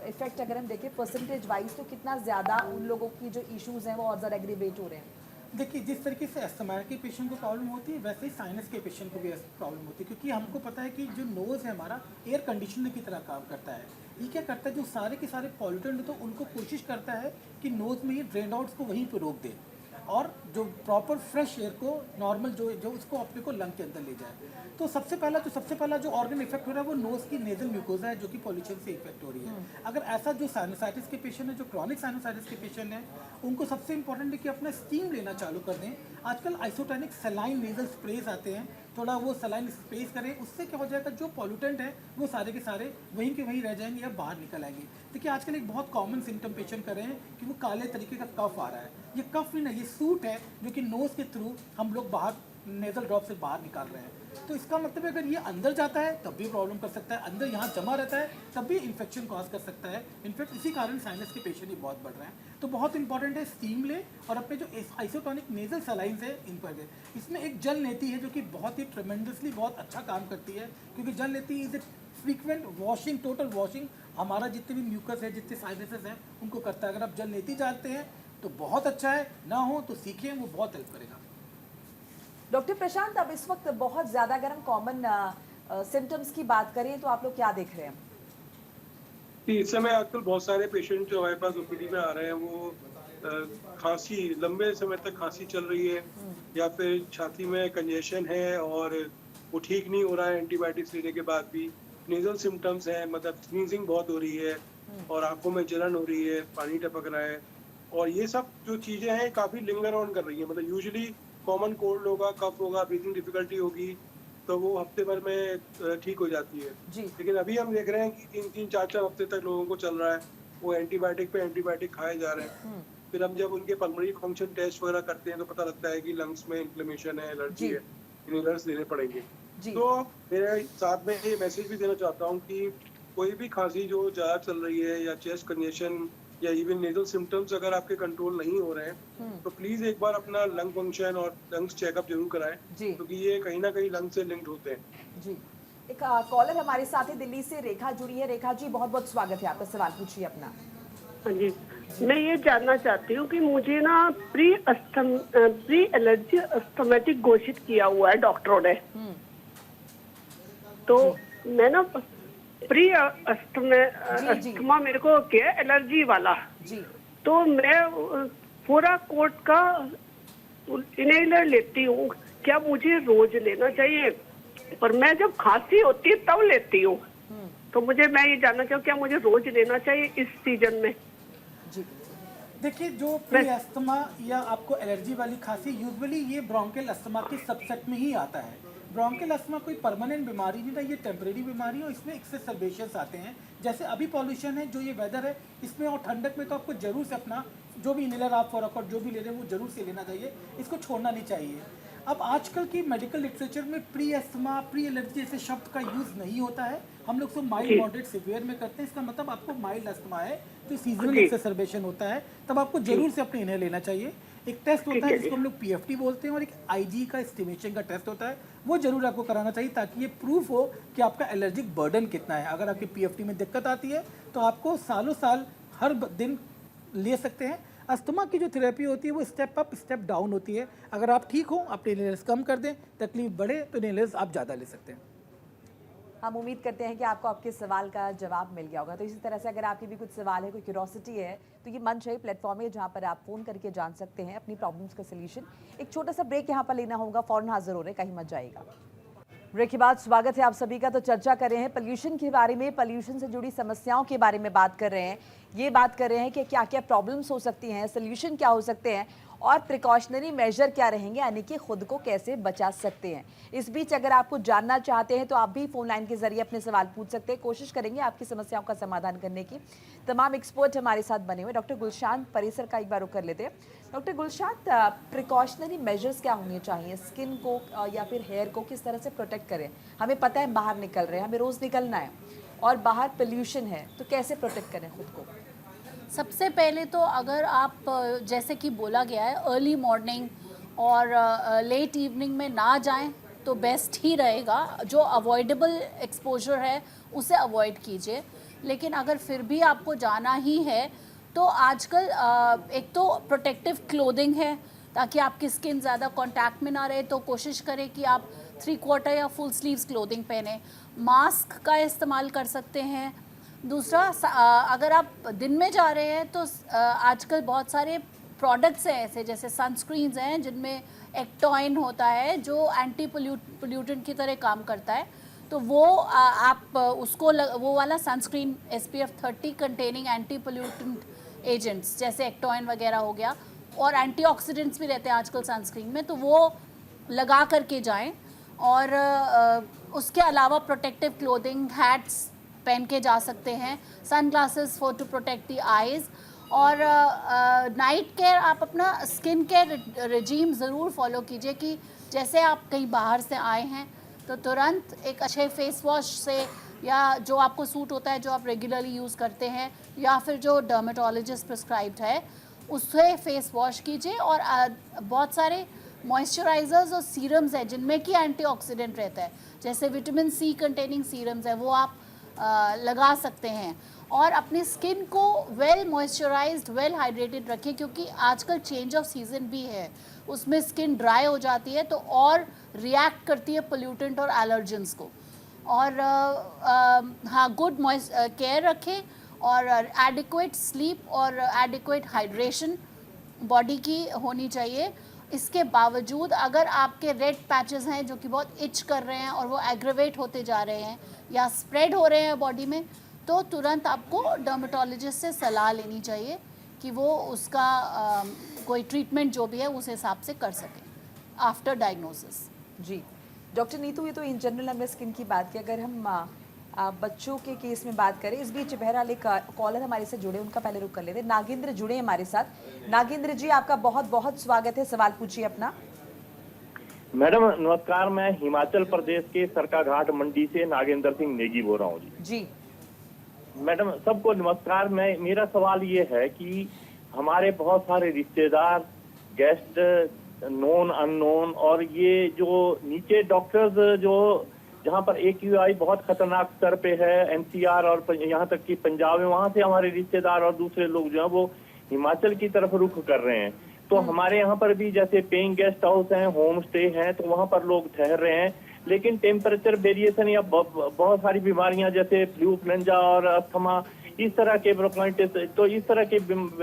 इफेक्ट अगर हम देखें परसेंटेज वाइज तो कितना ज़्यादा उन लोगों की जो इश्यूज हैं वो और ज़्यादा एग्रीवेट हो रहे हैं? देखिए, जिस तरीके से अस्थमा के पेशेंट को प्रॉब्लम होती है वैसे ही साइनस के पेशेंट को भी प्रॉब्लम होती है, क्योंकि हमको पता है कि जो नोज़ है हमारा एयर कंडीशनर की तरह काम करता है। ये क्या करता है, जो सारे के सारे पॉल्यूटेंट तो उनको कोशिश करता है कि नोज़ में ये ड्रेन आउट्स को वहीं पर रोक दे और जो प्रॉपर फ्रेश एयर को नॉर्मल जो उसको अपने को लंग के अंदर ले जाए। तो सबसे पहला जो ऑर्गन इफेक्ट हो रहा है वो नोज़ की नेजल म्यूकोजा है जो कि पॉल्यूशन से इफेक्ट हो रही है। अगर ऐसा जो साइनसाइटिस के पेशेंट है, जो क्रॉनिक साइनसाइटिस के पेशेंट हैं, उनको सबसे इंपॉर्टेंट है कि अपना स्टीम लेना चालू कर दें। आजकल आइसोटोनिक सलाइन नेजल स्प्रेज आते हैं, थोड़ा वो सलाइन स्प्रेज करें, उससे क्या हो जाएगा जो पॉल्यूटेंट है वो सारे के सारे वहीं के वहीं रह जाएंगे या बाहर निकल आएंगे। देखिए, आजकल एक बहुत कॉमन सिम्टम पेशेंट कर रहे हैं कि वो काले तरीके का कफ आ रहा है। ये कफ नहीं, ये सूट है जो कि नोज़ के थ्रू हम लोग बाहर नेजल ड्रॉप से बाहर निकाल रहे हैं। तो इसका मतलब है अगर ये अंदर जाता है तब भी प्रॉब्लम कर सकता है, अंदर यहाँ जमा रहता है तब भी इन्फेक्शन कॉज कर सकता है। इनफैक्ट इसी कारण साइनस के पेशेंट ही बहुत बढ़ रहे हैं। तो बहुत इंपॉर्टेंट है स्टीम ले और अपने जो आइसोटोनिक नेजल सलाइंस है इन पर दे। इसमें एक जल नेती है जो कि बहुत ही ट्रेमेंडसली बहुत अच्छा काम करती है, क्योंकि jal neti is a frequent washing, total washing हमारा जितने भी म्यूकस है, जितने साइनसेस हैं उनको करता है। अगर आप जल नेती जानते हैं तो बहुत अच्छा है, ना हो तो सीखें, वो बहुत हेल्प करेगा। डॉक्टर प्रशांत, अब इस वक्त बहुत ज़्यादा अगर हम कॉमन सिम्टम्स की बात करें तो आप लोग क्या देख रहे हैं? इस समय आजकल बहुत सारे पेशेंट जो हमारे पास ओपीडी में आ रहे हैं वो खांसी, लंबे समय तक खांसी चल रही है या फिर छाती में कंजेशन है और वो ठीक नहीं हो रहा है एंटीबायोटिक्स लेने के बाद भी। नेजल सिम्टम्स हैं, मतलब स्नीजिंग बहुत हो रही है और आंखों में जलन हो रही है, पानी टपक रहा है, और ये सब जो चीजें हैं काफी लिंगर ऑन कर रही है। मतलब यूजुअली कॉमन कोल्ड होगा, कफ होगा, ब्रीथिंग डिफिकल्टी होगी तो वो हफ्ते भर में ठीक हो जाती है जी। लेकिन अभी हम देख रहे हैं कि 3-3, 4-4 हफ्ते तक लोगों को चल रहा है, वो एंटीबायोटिक पे एंटीबायोटिक खाए जा रहे हैं। फिर हम जब उनके पल्मोनरी फंक्शन टेस्ट वगैरह करते हैं तो पता लगता है कि लंग्स में इन्फ्लेमेशन है, एलर्जी है, इनहेलर्स देने पड़ेंगे। तो मेरे साथ में ये मैसेज भी देना चाहता हूँ कि कोई भी खांसी जो ज़्यादा चल रही है या चेस्ट कंजेशन या इवन नेजल सिम्टम्स अगर आपके कंट्रोल नहीं हो रहे हैं तो प्लीज एक बार अपना लंग फंक्शन और लंग्स चेकअप जरूर कराएं, क्योंकि ये कहीं ना कहीं लंग से लिंक्ड होते हैं। जी, एक कॉलर हमारे साथ है दिल्ली से, रेखा जुड़ी है। रेखा जी, बहुत बहुत स्वागत है आपका, सवाल पूछिए अपना। हाँ जी, मैं ये जानना चाहती हूँ कि मुझे ना प्री एलर्जी अस्थमेटिक घोषित किया हुआ है डॉक्टरों ने। तो मैं ना प्री अस्थमा मेरे को क्या एलर्जी वाला जी। तो मैं पूरा कोट का इनहेलर लेती हूँ, क्या मुझे रोज लेना चाहिए? पर मैं जब खांसी होती है तब लेती हूँ, तो मैं ये जानना चाहूँ क्या मुझे रोज लेना चाहिए इस सीजन में? जी, देखिए, जो प्री अस्थमा या आपको एलर्जी वाली खांसी यूजुअली ये ब्रोंकियल अस्थमा के सबसेट में ही आता है। ब्रोंकियल अस्थमा कोई परमानेंट बीमारी नहीं ना, ये टेम्परेरी बीमारी है और इसमें एक्सेसरबेशंस आते हैं। जैसे अभी पॉल्यूशन है, जो ये वेदर है, इसमें और ठंडक में तो आपको जरूर से अपना जो भी इनहेलर आप फॉरअकॉर्ड जो भी ले रहे हैं वो जरूर से लेना चाहिए, इसको छोड़ना नहीं चाहिए। अब आजकल की मेडिकल लिटरेचर में प्री अस्थमा, प्री एलर्जी जैसे शब्द का यूज़ नहीं होता है। हम लोग सब माइल्ड, मॉडरेट, सिवियर में करते हैं। इसका मतलब आपको माइल्ड अस्थमा है जो सीजनल एक्सेसरबेशन होता है, तब आपको जरूर से अपने इनहेलर लेना चाहिए। एक टेस्ट होता ठीक है है जिसको हम लोग पीएफटी बोलते हैं, और एक आईजी का एस्टिमेशन का टेस्ट होता है, वो जरूर आपको कराना चाहिए ताकि ये प्रूफ हो कि आपका एलर्जिक बर्डन कितना है। अगर आपकी पीएफटी में दिक्कत आती है तो आपको सालों साल हर दिन ले सकते हैं। अस्थमा की जो थेरेपी होती है वो स्टेप अप स्टेप डाउन होती है। अगर आप ठीक हो, अपने इनहेलर्स कम कर दें, तकलीफ बढ़े तो इनहेलर्स आप ज़्यादा ले सकते हैं। हम उम्मीद करते हैं कि आपको आपके सवाल का जवाब मिल गया होगा। तो इसी तरह से अगर आपकी भी कुछ सवाल है, कोई क्यूरोसिटी है, तो ये मंच है, प्लेटफॉर्म है जहाँ पर आप फ़ोन करके जान सकते हैं अपनी प्रॉब्लम्स का सोल्यूशन। एक छोटा सा ब्रेक यहाँ पर लेना होगा, फ़ौरन हाजिर हो रहे, कहीं मत जाइएगा। ब्रेक के बाद स्वागत है आप सभी का। तो चर्चा कर रहे हैं पोल्यूशन के बारे में, पोल्यूशन से जुड़ी समस्याओं के बारे में बात कर रहे हैं। ये बात कर रहे हैं कि क्या क्या प्रॉब्लम्स हो सकती हैं, सोल्यूशन क्या हो सकते हैं और प्रिकॉशनरी मेजर क्या रहेंगे, यानी कि खुद को कैसे बचा सकते हैं। इस बीच अगर आपको जानना चाहते हैं तो आप भी फोन लाइन के जरिए अपने सवाल पूछ सकते हैं। कोशिश करेंगे आपकी समस्याओं का समाधान करने की। तमाम एक्सपर्ट हमारे साथ बने हुए। डॉक्टर गुलशान परेसर का एक बार रुख कर लेते हैं। डॉक्टर गुलशान, प्रिकॉशनरी मेजर्स क्या होने चाहिए स्किन को या फिर हेयर को, किस तरह से प्रोटेक्ट करें? हमें पता है बाहर निकल रहे हैं, हमें रोज़ निकलना है और बाहर पोल्यूशन है, तो कैसे प्रोटेक्ट करें खुद को? सबसे पहले तो अगर आप जैसे कि बोला गया है अर्ली मॉर्निंग और लेट इवनिंग में ना जाएं तो बेस्ट ही रहेगा। जो अवॉइडेबल एक्सपोजर है उसे अवॉइड कीजिए। लेकिन अगर फिर भी आपको जाना ही है तो आजकल एक तो प्रोटेक्टिव क्लोथिंग है ताकि आपकी स्किन ज़्यादा कांटेक्ट में ना रहे, तो कोशिश करें कि आप 3/4 या फुल स्लीव्स क्लोथिंग पहने। मास्क का इस्तेमाल कर सकते हैं। दूसरा, अगर आप दिन में जा रहे हैं तो आजकल बहुत सारे प्रोडक्ट्स हैं ऐसे, जैसे सनस्क्रीन्स हैं जिनमें एक्टॉइन होता है जो एंटी पोल्यूटेंट की तरह काम करता है। तो वो आप उसको वो वाला sunscreen SPF 30 containing anti pollutant agents जैसे एक्टॉइन वगैरह हो गया, और एंटीऑक्सीडेंट्स भी रहते हैं आजकल सनस्क्रीन में, तो वो लगा करके जाएं। और उसके अलावा प्रोटेक्टिव क्लोथिंग, हैट्स पहन के जा सकते हैं, sun glasses for to protect the eyes. और नाइट केयर, आप अपना स्किन केयर रिजीम ज़रूर फॉलो कीजिए कि जैसे आप कहीं बाहर से आए हैं तो तुरंत एक अच्छे फेस वॉश से, या जो आपको सूट होता है जो आप रेगुलरली यूज़ करते हैं, या फिर जो डर्मेटोलॉजिस्ट प्रिस्क्राइब्ड है उससे फेस वॉश कीजिए। और बहुत सारे मॉइस्चराइजर्स और सीरम्स हैं जिनमें कि एंटीऑक्सीडेंट रहता है, जैसे विटामिन C कंटेनिंग सीरम्स है, वो आप लगा सकते हैं। और अपनी स्किन को वेल मॉइस्चराइज्ड, वेल हाइड्रेटेड रखें, क्योंकि आजकल चेंज ऑफ सीज़न भी है, उसमें स्किन ड्राई हो जाती है तो और रिएक्ट करती है पोल्यूटेंट और एलर्जेंस को। और हाँ, गुड केयर रखें और एडिक्वेट स्लीप और एडिक्वेट हाइड्रेशन बॉडी की होनी चाहिए। इसके बावजूद अगर आपके रेड पैचेस हैं जो कि बहुत इच कर रहे हैं और वो एग्रेवेट होते जा रहे हैं या स्प्रेड हो रहे हैं बॉडी में, तो तुरंत आपको डर्मेटोलॉजिस्ट से सलाह लेनी चाहिए कि वो उसका कोई ट्रीटमेंट जो भी है उस हिसाब से कर सकें आफ्टर डायग्नोसिस। जी डॉक्टर नीतू, ये तो इन जनरल हमने स्किन की बात की। अगर हम बच्चों के केस में बात करें, इस बीच बहरहाल एक कॉलर हमारे साथ जुड़े, उनका पहले रुख कर लेते हैं। नागेंद्र जुड़े हमारे साथ। नागेंद्र जी, आपका बहुत बहुत स्वागत है, सवाल पूछिए अपना। मैडम नमस्कार, मैं हिमाचल प्रदेश के सरकाघाट मंडी से नागेंद्र सिंह नेगी बोल रहा हूँ जी। मैडम सबको नमस्कार। मेरा सवाल ये है कि हमारे बहुत सारे रिश्तेदार, गेस्ट, नोन अननोन, और ये जो नीचे डॉक्टर्स जो जहाँ पर AQI बहुत खतरनाक स्तर पे है, NCR और यहाँ तक कि पंजाब में, वहाँ से हमारे रिश्तेदार और दूसरे लोग जो हैं वो हिमाचल की तरफ रुख कर रहे हैं। तो हमारे यहाँ पर भी जैसे पेइंग गेस्ट हाउस हैं, होम स्टे हैं, तो वहाँ पर लोग ठहर रहे हैं, लेकिन टेम्परेचर वेरिएशन या बहुत सारी बीमारियां जैसे फ्लू, फ्लूएंजा और अस्थमा, इस तरह के ब्रोंकाइटिस, तो इस तरह के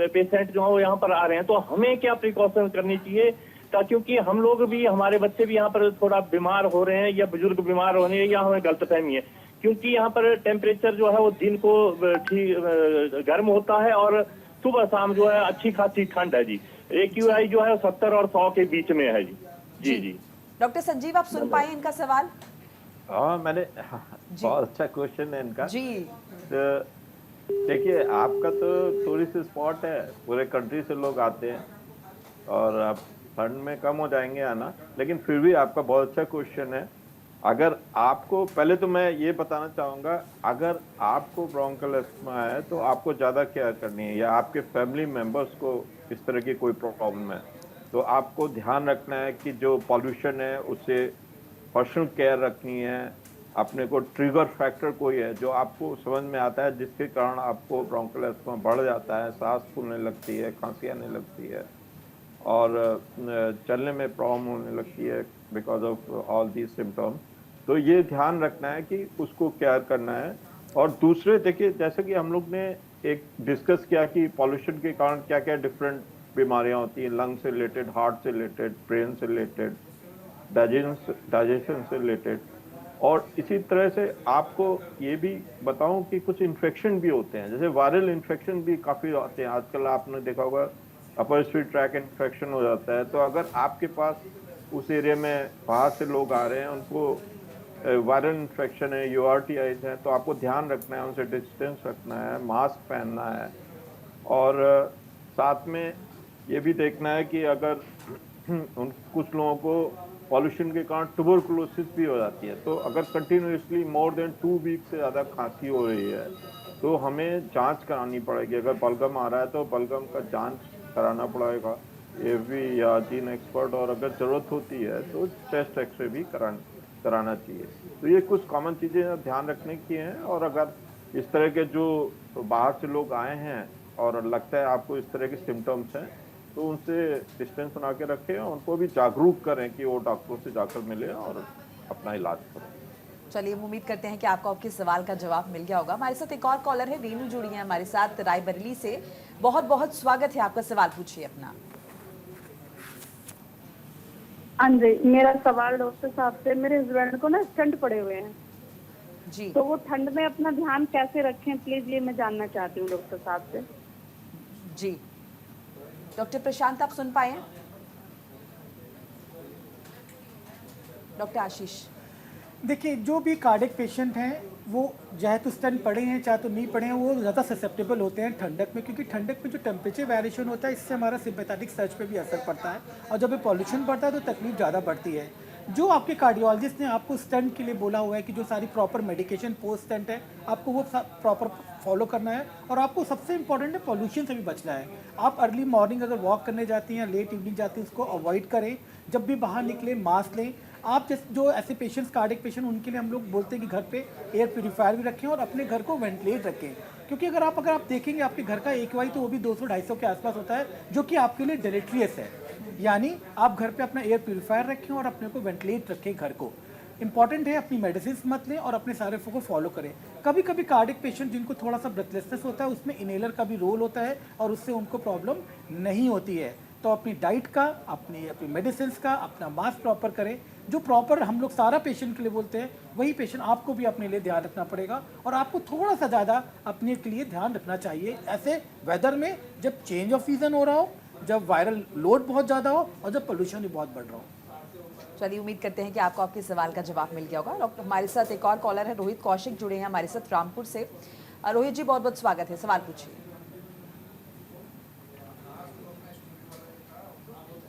पेशेंट जो है वो यहाँ पर आ रहे हैं। तो हमें क्या प्रिकॉशन करनी चाहिए, क्योंकि हम लोग भी, हमारे बच्चे भी यहाँ पर थोड़ा बीमार हो रहे हैं या बुजुर्ग बीमार हो रहे हैं, या हमें गलतफहमी है, क्योंकि यहाँ पर टेम्परेचर जो है वो दिन को ठीक गर्म होता है और सुबह शाम जो है अच्छी खासी ठंड है जी। AQI जो है 70 और 100 के बीच में है जी। जी जी डॉक्टर संजीव, आप सुन पाए इनका सवाल? हाँ, बहुत अच्छा क्वेश्चन है इनका जी। तो देखिए, आपका तो थोड़ी सी स्पॉट है, पूरे कंट्री से लोग आते हैं और आप ठंड में कम हो जाएंगे आना, लेकिन फिर भी आपका बहुत अच्छा क्वेश्चन है। अगर आपको, पहले तो मैं ये बताना चाहूँगा, अगर आपको ब्रोंकल अस्थमा है तो आपको ज़्यादा केयर करनी है, या आपके फैमिली मेम्बर्स को इस तरह की कोई प्रॉब्लम है तो आपको ध्यान रखना है कि जो पॉल्यूशन है उससे पर्सनल केयर रखनी है। अपने को ट्रिगर फैक्टर कोई है जो आपको समझ में आता है जिसके कारण आपको ब्रोंकियल अस्थमा बढ़ जाता है, सांस फूलने लगती है, खांसी आने लगती है और चलने में प्रॉब्लम होने लगती है because of all these symptoms. तो ये ध्यान रखना है कि उसको केयर करना है। और दूसरे देखिए, जैसे कि हम लोग ने एक डिस्कस किया कि पॉल्यूशन के कारण क्या क्या डिफरेंट बीमारियां होती हैं, लंग से रिलेटेड, हार्ट से रिलेटेड, ब्रेन से रिलेटेड, डाइजेशन से रिलेटेड। और इसी तरह से आपको ये भी बताऊं कि कुछ इन्फेक्शन भी होते हैं, जैसे वायरल इन्फेक्शन भी काफ़ी आते हैं आजकल। आपने देखा होगा अपर रेस्पिरेटरी ट्रैक इन्फेक्शन हो जाता है। तो अगर आपके पास उस एरिया में बाहर से लोग आ रहे हैं, उनको वायरल इन्फेक्शन है, URTIs है, तो आपको ध्यान रखना है, उनसे डिस्टेंस रखना है, मास्क पहनना है। और साथ में ये भी देखना है कि अगर कुछ लोगों को पॉल्यूशन के कारण ट्यूबरकुलोसिस भी हो जाती है, तो अगर कंटिन्यूसली मोर देन 2 वीक से ज़्यादा खांसी हो रही है तो हमें जांच करानी पड़ेगी। अगर बलगम आ रहा है तो बलगम का जांच कराना पड़ेगा AV या जीन एक्सपर्ट, और अगर ज़रूरत होती है तो चेस्ट एक्सरे भी कराना चाहिए। तो ये कुछ कॉमन चीज़ें ध्यान रखने की हैं। और अगर इस तरह के जो बाहर से लोग आए हैं और लगता है आपको इस तरह के सिम्टम्स हैं, तो उनसे डिस्टेंस बना के रखें और उनको भी जागरूक करें कि वो डॉक्टरों से जाकर मिले और अपना इलाज करें। चलिए, हम उम्मीद करते हैं कि आपको आपके सवाल का जवाब मिल गया होगा। हमारे साथ एक और कॉलर है, रेनू जुड़ी है हमारे साथ रायबरेली से। बहुत बहुत स्वागत है आपका, सवाल पूछिए अपना। हाँ जी, मेरा सवाल डॉक्टर साहब से, मेरे हस्बैंड को ना स्टंट पड़े हुए हैं जी, तो वो ठंड में अपना ध्यान कैसे रखें, प्लीज ये मैं जानना चाहती हूँ डॉक्टर साहब से। जी डॉक्टर प्रशांत, आप सुन पाए हैं? डॉक्टर आशीष। देखिए, जो भी कार्डिक पेशेंट हैं वो चाहे तो स्टंट पड़े हैं चाहे तो नहीं पड़े हैं, वो ज़्यादा ससेप्टेबल होते हैं ठंडक में, क्योंकि ठंडक में जो टेम्परेचर वेरिएशन होता है इससे हमारा सिम्पैथेटिक सर्ज पे भी असर पड़ता है, और जब ये पॉल्यूशन बढ़ता है तो तकलीफ ज़्यादा बढ़ती है। जो आपके कार्डियोलॉजिस्ट ने आपको स्टंट के लिए बोला हुआ है कि जो सारी प्रॉपर मेडिकेशन पोस्ट स्टंट है आपको वो प्रॉपर फॉलो करना है, और आपको सबसे इंपॉर्टेंट है पॉल्यूशन से भी बचना है। आप अर्ली मॉर्निंग अगर वॉक करने जाती हैं या लेट इवनिंग जाती हैं उसको अवॉइड करें। जब भी बाहर निकले मास्क लें। आप जो ऐसे पेशेंट्स कार्डिक पेशेंट उनके लिए हम लोग बोलते हैं कि घर पे एयर प्यूरीफायर भी रखें और अपने घर को वेंटिलेट रखें, क्योंकि अगर आप देखेंगे आपके घर का AQI तो वो भी 200-250 के आसपास होता है, जो कि आपके लिए डेलेट्रियस है। यानी आप घर पे अपना एयर प्यूरीफायर रखें और अपने को वेंटिलेट रखें घर को। इंपॉर्टेंट है अपनी मेडिसिन मत लें और अपने सारे को फॉलो करें। कभी कभी कार्डिक पेशेंट जिनको थोड़ा सा ब्रेथलेसनेस होता है उसमें इनहेलर का भी रोल होता है और उससे उनको प्रॉब्लम नहीं होती है। तो अपनी डाइट का, अपनी मेडिसिन का, अपना मास्क प्रॉपर करें। जो प्रॉपर हम लोग सारा पेशेंट के लिए बोलते हैं वही पेशेंट आपको भी अपने लिए ध्यान रखना पड़ेगा, और आपको थोड़ा सा ज़्यादा अपने के लिए ध्यान रखना चाहिए ऐसे वेदर में, जब चेंज ऑफ सीजन हो रहा हो, जब वायरल लोड बहुत ज़्यादा हो और जब पोल्यूशन भी बहुत बढ़ रहा हो। चलिए, उम्मीद करते हैं कि आपको आपके सवाल का जवाब मिल गया होगा। डॉक्टर, हमारे साथ एक और कॉलर है, रोहित कौशिक जुड़े हैं हमारे साथ रामपुर से। रोहित जी, बहुत बहुत स्वागत है, सवाल पूछिए।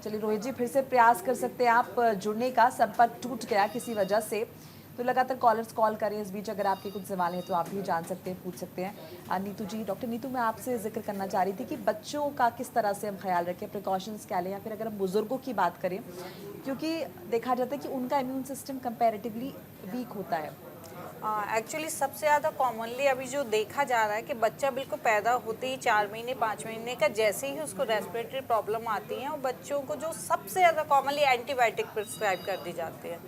चलिए रोहित जी, फिर से प्रयास कर सकते हैं आप जुड़ने का, संपर्क टूट गया किसी वजह से, तो लगातार कॉलर्स कॉल करें। इस बीच अगर आपके कुछ सवाल हैं तो आप भी जान सकते हैं, पूछ सकते हैं। नीतू जी, डॉक्टर नीतू, मैं आपसे जिक्र करना चाह रही थी कि बच्चों का किस तरह से हम ख्याल रखें, प्रिकॉशंस क्या लें, या फिर अगर हम बुजुर्गों की बात करें, क्योंकि देखा जाता है कि उनका इम्यून सिस्टम कंपैरेटिवली वीक होता है। एक्चुअली सबसे ज़्यादा कॉमनली अभी जो देखा जा रहा है कि बच्चा बिल्कुल पैदा होते ही 4 महीने 5 महीने का जैसे ही उसको रेस्पिरेटरी प्रॉब्लम आती है, और बच्चों को जो सबसे ज़्यादा कॉमनली एंटीबायोटिक प्रिस्क्राइब कर दी जाती है।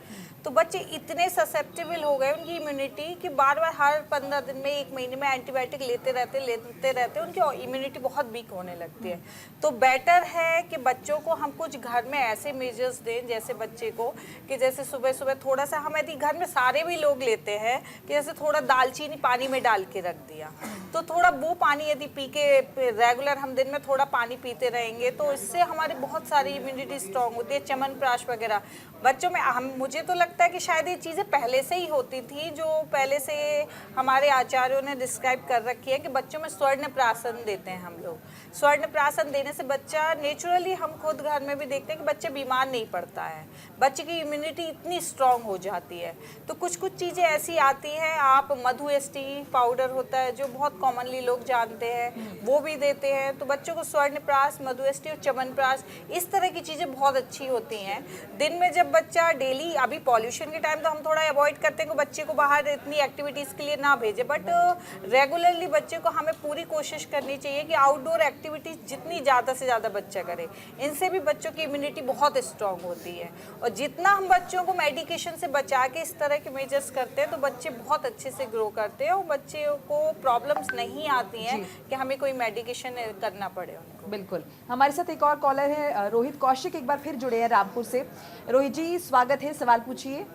तो बच्चे इतने ससेप्टेबल हो गए उनकी इम्यूनिटी कि बार बार हर 15 दिन में 1 महीने में एंटीबायोटिक लेते रहते उनकी इम्यूनिटी बहुत वीक होने लगती है। तो बेटर है कि बच्चों को हम कुछ घर में ऐसे मेजर्स दें, जैसे बच्चे को कि जैसे सुबह सुबह थोड़ा सा, हम यदि घर में सारे भी लोग लेते हैं कि जैसे थोड़ा दालचीनी पानी में डाल के रख दिया, तो थोड़ा वो पानी यदि पी के रेगुलर हम दिन में थोड़ा पानी पीते रहेंगे तो इससे हमारी बहुत सारी इम्यूनिटी स्ट्रॉन्ग होती है। च्यवनप्राश वगैरह बच्चों में, मुझे तो लगता है कि शायद ये चीज़ें पहले से ही होती थी, जो पहले से हमारे आचार्यों ने डिस्क्राइब कर रखी है कि बच्चों में स्वर्ण प्राशन देते हैं हम लोग। स्वर्ण प्राशन देने से बच्चा नेचुरली, हम खुद घर में भी देखते हैं कि बच्चे बीमार नहीं पड़ता है, बच्चे की इम्यूनिटी इतनी स्ट्रांग हो जाती है। तो कुछ कुछ चीज़ें ऐसी आती है आप मधु एसटी पाउडर होता है जो बहुत कॉमनली लोग जानते हैं, वो भी देते हैं। तो बच्चों को स्वर्णप्राश, मधु एसटी और च्यवनप्राश, इस तरह की चीज़ें बहुत अच्छी होती हैं। दिन में जब बच्चा डेली, अभी पॉल्यूशन के टाइम तो हम थोड़ा अवॉइड करते हैं कि बच्चे को बाहर इतनी एक्टिविटीज़ के लिए ना भेजें, बट रेगुलरली बच्चे को हमें पूरी कोशिश करनी चाहिए कि आउटडोर एक्टिविटीज़ जितनी ज़्यादा से ज़्यादा बच्चा करे, इनसे भी बच्चों की इम्यूनिटी बहुत स्ट्रांग होती है। और जितना हम बच्चों को मेडिकेशन से बचा के इस तरह के मेजर्स करते हैं तो बच्चे बहुत अच्छे से ग्रो करते हैं और बच्चों को प्रॉब्लम्स नहीं आती हैं कि हमें कोई मेडिकेशन करना पड़े उनको। बिल्कुल। हमारे साथ एक और कॉलर है रोहित कौशिक, एक बार फिर जुड़े हैं रामपुर से। रोहित जी स्वागत है, सवाल पूछिए।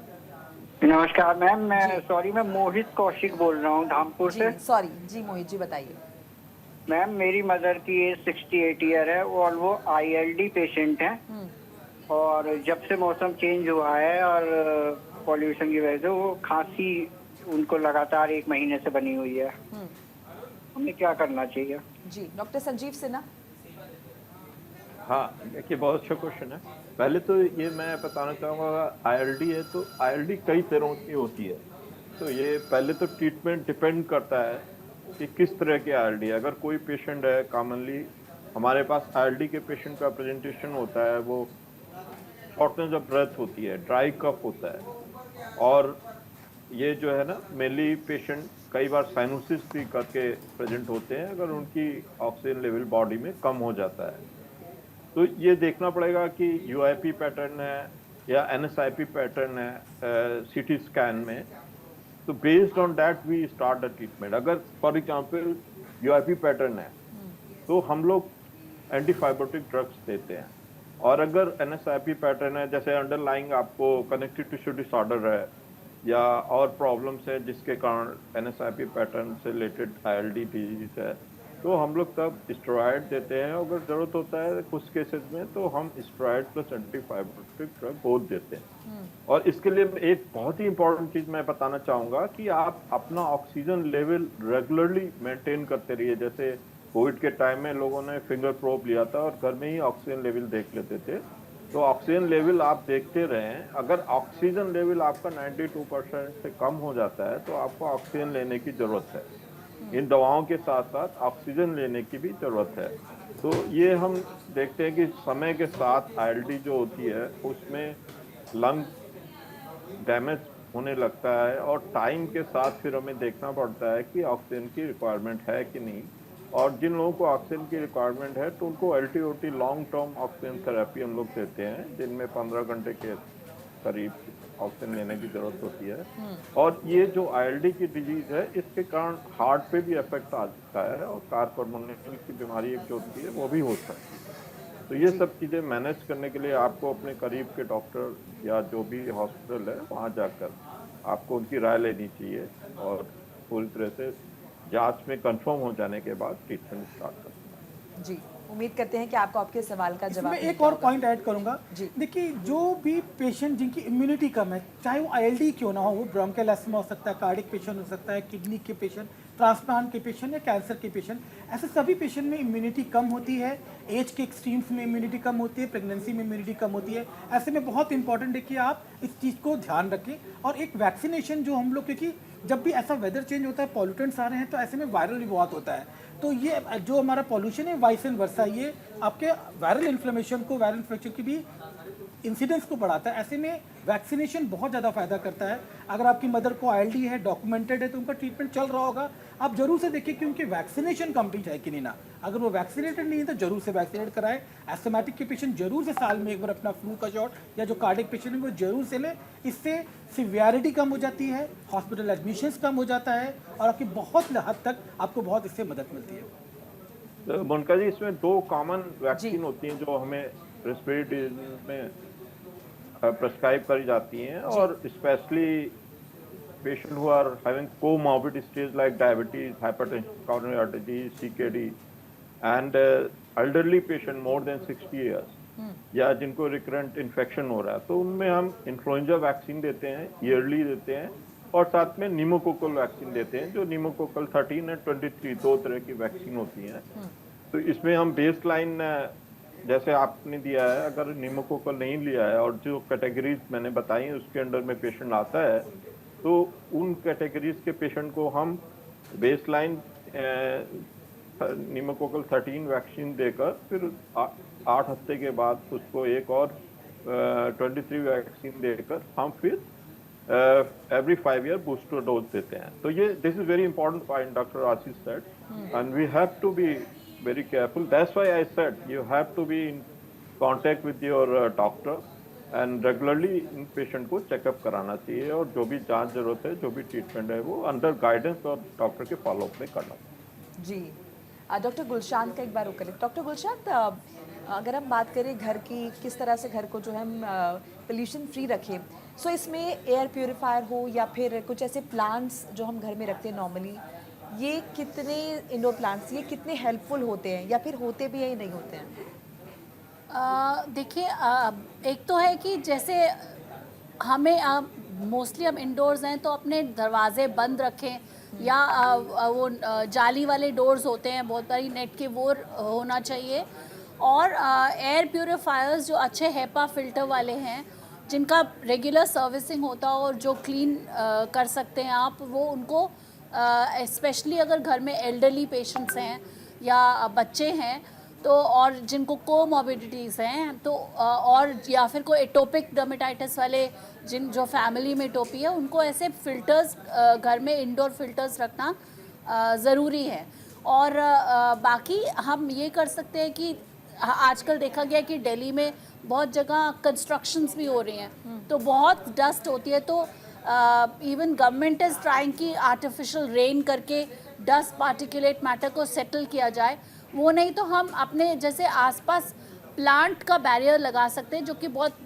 नमस्कार मैम, मैं मोहित कौशिक बोल रहा हूँ धामपुर से। सॉरी जी मोहित जी, बताइए। मैम मेरी मदर की एज 68 ईयर है और वो ILD पेशेंट हैं और जब से मौसम चेंज हुआ है और पॉल्यूशन की वजह से वो खांसी उनको लगातार 1 महीने से बनी हुई है। हमें क्या करना चाहिए? जी डॉक्टर संजीव सिन्हा। हाँ देखिए, बहुत अच्छा क्वेश्चन है। पहले तो ये मैं बताना चाहूँगा, ILD है तो ILD कई तरह की होती है। तो ये पहले तो ट्रीटमेंट डिपेंड करता है कि किस तरह की ILD है। अगर कोई पेशेंट है, कॉमनली हमारे पास ILD के पेशेंट का प्रेजेंटेशन होता है, वो शॉर्टनेस ऑफ ब्रेथ होती है, ड्राई कफ होता है, और ये जो है ना मेनली पेशेंट कई बार साइनोसिस भी करके प्रेजेंट होते हैं अगर उनकी ऑक्सीजन लेवल बॉडी में कम हो जाता है। तो ये देखना पड़ेगा कि UIP पैटर्न है या NSIP पैटर्न है CT स्कैन में। तो based on that we start the treatment. अगर फॉर एग्जांपल UIP पैटर्न है तो हम लोग एंटीफाइब्रोटिक ड्रग्स देते हैं, और अगर NSIP पैटर्न है, जैसे अंडरलाइंग आपको कनेक्टिव टिश्यू डिसऑर्डर है या और प्रॉब्लम्स है जिसके कारण NSIP पैटर्न से रिलेटेड ILD डिजीज है, तो हम लोग तब स्टेरॉयड देते हैं। अगर ज़रूरत होता है कुछ केसेस में तो हम स्टेरॉयड प्लस एंटीफाइब्रोटिक ड्रग बोथ देते हैं। और इसके लिए एक बहुत ही इंपॉर्टेंट चीज़ मैं बताना चाहूँगा कि आप अपना ऑक्सीजन लेवल रेगुलरली मेंटेन करते रहिए। जैसे कोविड के टाइम में लोगों ने फिंगर प्रोब लिया था और घर में ही ऑक्सीजन लेवल देख लेते थे। तो ऑक्सीजन लेवल आप देखते रहें। अगर ऑक्सीजन लेवल आपका 92% से कम हो जाता है तो आपको ऑक्सीजन लेने की ज़रूरत है। इन दवाओं के साथ साथ ऑक्सीजन लेने की भी ज़रूरत है। तो ये हम देखते हैं कि समय के साथ ILD जो होती है उसमें लंग डैमेज होने लगता है, और टाइम के साथ फिर हमें देखना पड़ता है कि ऑक्सीजन की रिक्वायरमेंट है कि नहीं। और जिन लोगों को ऑक्सीजन की रिक्वायरमेंट है तो उनको LTOT long term oxygen therapy हम लोग देते हैं, जिनमें 15 घंटे के करीब ऑक्सीजन लेने की जरूरत होती है। और ये जो ILD की डिजीज है इसके कारण हार्ट पे भी इफेक्ट आ सकता है और कार्डियोपल्मोनरी की बीमारी एक जो होती है वो भी हो सकती है। तो ये सब चीज़ें मैनेज करने के लिए आपको अपने करीब के डॉक्टर या जो भी हॉस्पिटल है वहाँ जाकर आपको उनकी राय लेनी चाहिए और पूरी तरह से जांच में कंफर्म हो जाने के बाद ट्रीटमेंट स्टार्ट करना। जी उम्मीद करते हैं कि आपको आपके सवाल का जवाब मैं एक और पॉइंट ऐड करूंगा। जी। देखिए जो भी पेशेंट जिनकी इम्यूनिटी कम है, चाहे वो ILD क्यों ना हो, वो ब्रोंकियल अस्थमा हो सकता है, कार्डिक पेशेंट हो सकता है, किडनी के पेशेंट, ट्रांसप्लांट के पेशेंट या कैंसर के पेशेंट, ऐसे सभी पेशेंट में इम्यूनिटी कम होती है। एज के एक्सट्रीम्स में इम्यूनिटी कम होती है, प्रेगनेंसी में इम्यूनिटी कम होती है। ऐसे में बहुत इंपॉर्टेंट है कि आप इस चीज़ को ध्यान रखें। और एक वैक्सीनेशन जो हम लोग, क्योंकि जब भी ऐसा वेदर चेंज होता है, पॉल्यूटेंट्स आ रहे हैं, तो ऐसे में वायरल भी बहुत होता है। तो ये जो हमारा पॉल्यूशन है वाइस एंड वर्सा, ये आपके वायरल इन्फ्लेमेशन को, वायरल इन्फेक्शन की भी इंसिडेंस को बढ़ाता है। ऐसे में वैक्सीनेशन बहुत ज़्यादा फायदा करता है। अगर आपकी मदर को ILD है, डॉक्यूमेंटेड है, तो उनका ट्रीटमेंट चल रहा होगा, आप जरूर से देखिए कि उनकी वैक्सीनेशन कंप्लीट है कि नहीं ना। अगर वो वैक्सीनेटेड नहीं है तो जरूर से वैक्सीनेट कराएं। एस्थमेटिक के पेशेंट जरूर से साल में एक बार अपना फ्लू का शॉट, या जो कार्डिक पेशेंट है वो जरूर से लें। इससे सिवियरिटी कम हो जाती है, हॉस्पिटल एडमिशंस कम हो जाता है और आपकी बहुत हद तक आपको बहुत इससे मदद मिलती है। तो मोनिका जी, इसमें 2 कॉमन वैक्सीन होती हैं जो हमें रेस्पिरेटरी में प्रेस्क्राइब करी जाती हैं, और specially patient who are having comorbid stage like diabetes, hypertension, coronary artery disease, CKD, and elderly patient more than 60 years, या जिनको रिकरेंट इन्फेक्शन हो रहा है, तो उनमें हम इन्फ्लुएंजा वैक्सीन देते हैं, ईयरली देते हैं, और साथ में निमोकोकल वैक्सीन देते हैं, जो निमोकोकल 13 और 23 2 तरह की वैक्सीन होती हैं। तो इसमें हम बेस लाइन जैसे आपने दिया है, अगर निमोकोकल नहीं लिया है और जो कैटेगरीज मैंने बताई उसके अंडर में पेशेंट आता है, तो उन कैटेगरीज के पेशेंट को हम बेसलाइन निमोकोकल 13 वैक्सीन देकर फिर 8 हफ्ते के बाद उसको एक और 23 वैक्सीन देकर हम फिर every 5 year booster dose देते हैं. तो ये this is very important point Dr. Ashish said, and we have to be very careful. That's why I said you have to be in contact with your doctor and regularly in patient को checkup कराना चाहिए और जो भी जांच जरूरत है, जो भी ट्रीटमेंट है वो अंडर गाइडेंस और डॉक्टर के फॉलोअप में करना चाहिए. जी डॉक्टर गुलशान का एक बार रुक करें. डॉक्टर गुलशान, अगर हम बात करें घर की, किस तरह से घर को जो है हम पोल्यूशन फ्री रखें, सो इसमें एयर प्योरीफायर हो या फिर कुछ ऐसे प्लांट्स जो हम घर में रखते हैं नॉर्मली, ये कितने इंडोर प्लांट्स ये कितने हेल्पफुल होते हैं या फिर होते भी हैं या नहीं होते हैं? देखिए, एक तो है कि जैसे हमें मोस्टली हम इंडोर्स हैं तो अपने दरवाजे बंद रखें या वो जाली वाले डोर्स होते हैं बहुत बारी नेट के, वो होना चाहिए. और एयर प्योरीफायर्स जो अच्छे हेपा फिल्टर वाले हैं जिनका रेगुलर सर्विसिंग होता हो और जो क्लीन कर सकते हैं आप, वो उनको स्पेशली अगर घर में एल्डरली पेशेंट्स हैं या बच्चे हैं तो, और जिनको कोमॉर्बिडिटीज़ हैं तो, और या फिर कोई एटोपिक डर्मेटाइटिस वाले जो फैमिली में एटोपी है, उनको ऐसे फिल्टर्स घर में इंडोर फिल्टर्स रखना ज़रूरी है. और बाकी हम ये कर सकते हैं कि आजकल देखा गया कि दिल्ली में बहुत जगह कंस्ट्रक्शंस भी हो रही हैं, तो बहुत डस्ट होती है, तो इवन गवर्नमेंट इज़ ट्राइंग कि आर्टिफिशियल रेन करके डस्ट पार्टिकुलेट मैटर को सेटल किया जाए. वो नहीं तो हम अपने जैसे आसपास प्लांट का बैरियर लगा सकते हैं, जो कि बहुत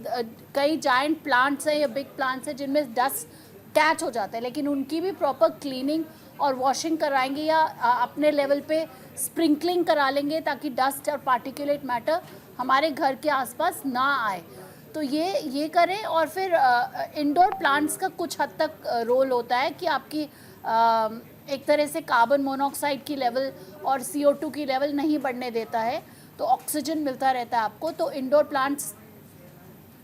कई जायंट प्लांट्स हैं या बिग प्लांट्स हैं जिनमें डस्ट कैच हो जाता है, लेकिन उनकी भी प्रॉपर क्लीनिंग और वॉशिंग कराएंगे या अपने लेवल पे स्प्रिंकलिंग करा लेंगे ताकि डस्ट और पार्टिकुलेट मैटर हमारे घर के आसपास ना आए. तो ये करें. और फिर इंडोर प्लांट्स का कुछ हद तक रोल होता है कि आपकी एक तरह से कार्बन मोनोऑक्साइड की लेवल और CO2 की लेवल नहीं बढ़ने देता है, तो ऑक्सीजन मिलता रहता है आपको. तो इंडोर प्लांट्स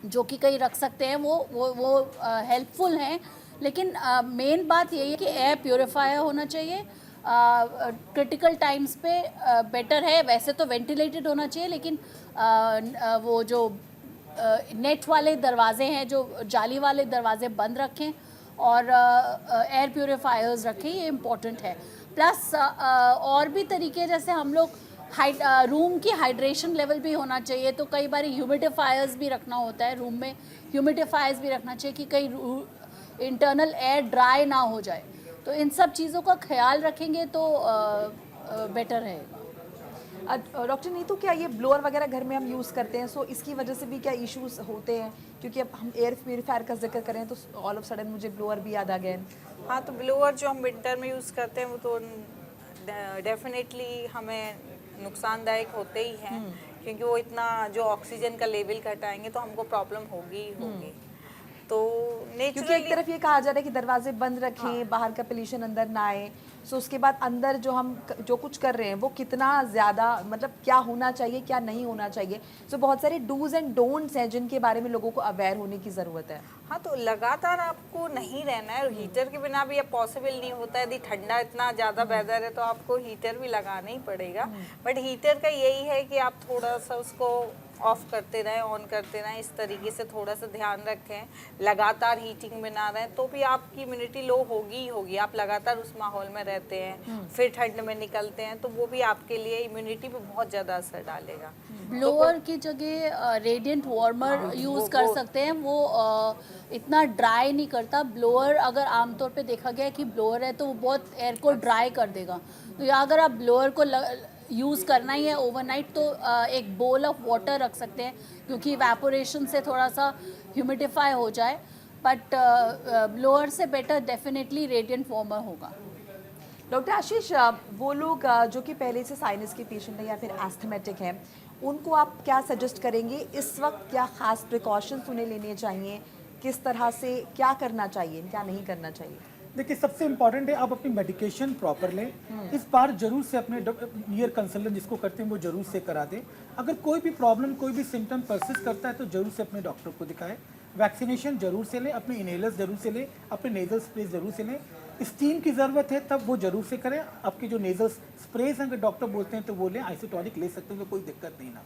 जो कि कहीं रख सकते हैं वो हेल्पफुल हैं. लेकिन मेन बात यही है कि एयर प्योरीफायर होना चाहिए. क्रिटिकल टाइम्स पे बेटर है, वैसे तो वेंटिलेटेड होना चाहिए, लेकिन वो जो नेट वाले दरवाजे हैं, जो जाली वाले दरवाजे बंद रखें और एयर प्योरीफायर्स रखें, ये इम्पोर्टेंट है. प्लस और भी तरीके, जैसे हम लोग रूम की हाइड्रेशन लेवल भी होना चाहिए, तो कई बार ह्यूमिडिफायर्स भी रखना होता है रूम में. ह्यूमिडिफायर्स भी रखना चाहिए कि कहीं इंटरनल एयर ड्राई ना हो जाए. तो इन सब चीज़ों का ख्याल रखेंगे तो बेटर रहेगा. डॉक्टर नीतू, क्या ये ब्लोअर वगैरह घर में हम यूज़ करते हैं, सो इसकी वजह से भी क्या इश्यूज होते हैं? क्योंकि अब हम एयर प्योरीफायर का जिक्र करें तो ऑल ऑफ सडन मुझे ब्लोअर भी याद आ गए. हाँ, तो ब्लोअर जो हम विंटर में यूज़ करते हैं वो तो डेफिनेटली हमें नुकसानदायक होते ही हैं, क्योंकि वो इतना जो ऑक्सीजन का लेवल घटाएंगे तो हमको प्रॉब्लम होगी ही होगी. तो क्योंकि एक तरफ ये कहा जा रहा है कि दरवाजे बंद रखें, बाहर का पोल्यूशन अंदर ना आए, सो उसके बाद अंदर जो हम जो कुछ कर रहे हैं वो कितना ज़्यादा, मतलब क्या होना चाहिए क्या नहीं होना चाहिए. सो बहुत सारे डूज एंड डोंट्स हैं जिनके बारे में लोगों को अवेयर होने की ज़रूरत है. हाँ, तो लगातार आपको नहीं रहना है, और हीटर के बिना भी अब पॉसिबल नहीं होता. यदि ठंडा इतना ज़्यादा वेदर है तो आपको हीटर भी लगाना ही पड़ेगा. बट हीटर का यही है कि आप थोड़ा सा उसको ऑफ करते रहें, ऑन करते रहें, इस तरीके से थोड़ा सा ध्यान रखें. लगातार हीटिंग में ना रहें तो भी आपकी इम्यूनिटी लो होगी ही होगी. आप लगातार उस माहौल में रहते हैं, फिर ठंड में निकलते हैं, तो वो भी आपके लिए इम्यूनिटी पे बहुत ज़्यादा असर डालेगा. ब्लोअर की जगह रेडिएंट वार्मर यूज़ कर सकते हैं. वो इतना ड्राई नहीं करता. ब्लोअर अगर आमतौर पे देखा गया है कि ब्लोअर है तो वो बहुत एयर को ड्राई कर देगा. तो या अगर आप ब्लोअर को यूज़ करना ही है ओवरनाइट तो एक बोल ऑफ वाटर रख सकते हैं, क्योंकि इवेपोरेशन से थोड़ा सा ह्यूमिडिफाई हो जाए. बट ब्लोअर से बेटर डेफिनेटली रेडिएंट वार्मर होगा. डॉक्टर आशीष, वो लोग जो कि पहले से साइनस के पेशेंट हैं या फिर एस्थमेटिक हैं, उनको आप क्या सजेस्ट करेंगे इस वक्त? क्या ख़ास प्रिकॉशंस उन्हें लेने चाहिए? किस तरह से क्या करना चाहिए, क्या नहीं करना चाहिए? देखिए, सबसे इम्पॉर्टेंट है आप अपनी मेडिकेशन प्रॉपर लें. इस बार जरूर से अपने नियर कंसल्टेंट जिसको करते हैं वो जरूर से करा दें. अगर कोई भी प्रॉब्लम, कोई भी सिम्टम परसिस्ट करता है तो जरूर से अपने डॉक्टर को दिखाएं. वैक्सीनेशन जरूर से लें, अपने इनहेलर्स जरूर से लें, अपने नेजल स्प्रे जरूर से लें। स्टीम की ज़रूरत है तब वो जरूर से करें। आपके जो नेजल स्प्रेज हैं अगर डॉक्टर बोलते हैं तो वो लें, आइसोटोनिक ले सकते हैं तो कोई दिक्कत नहीं ना।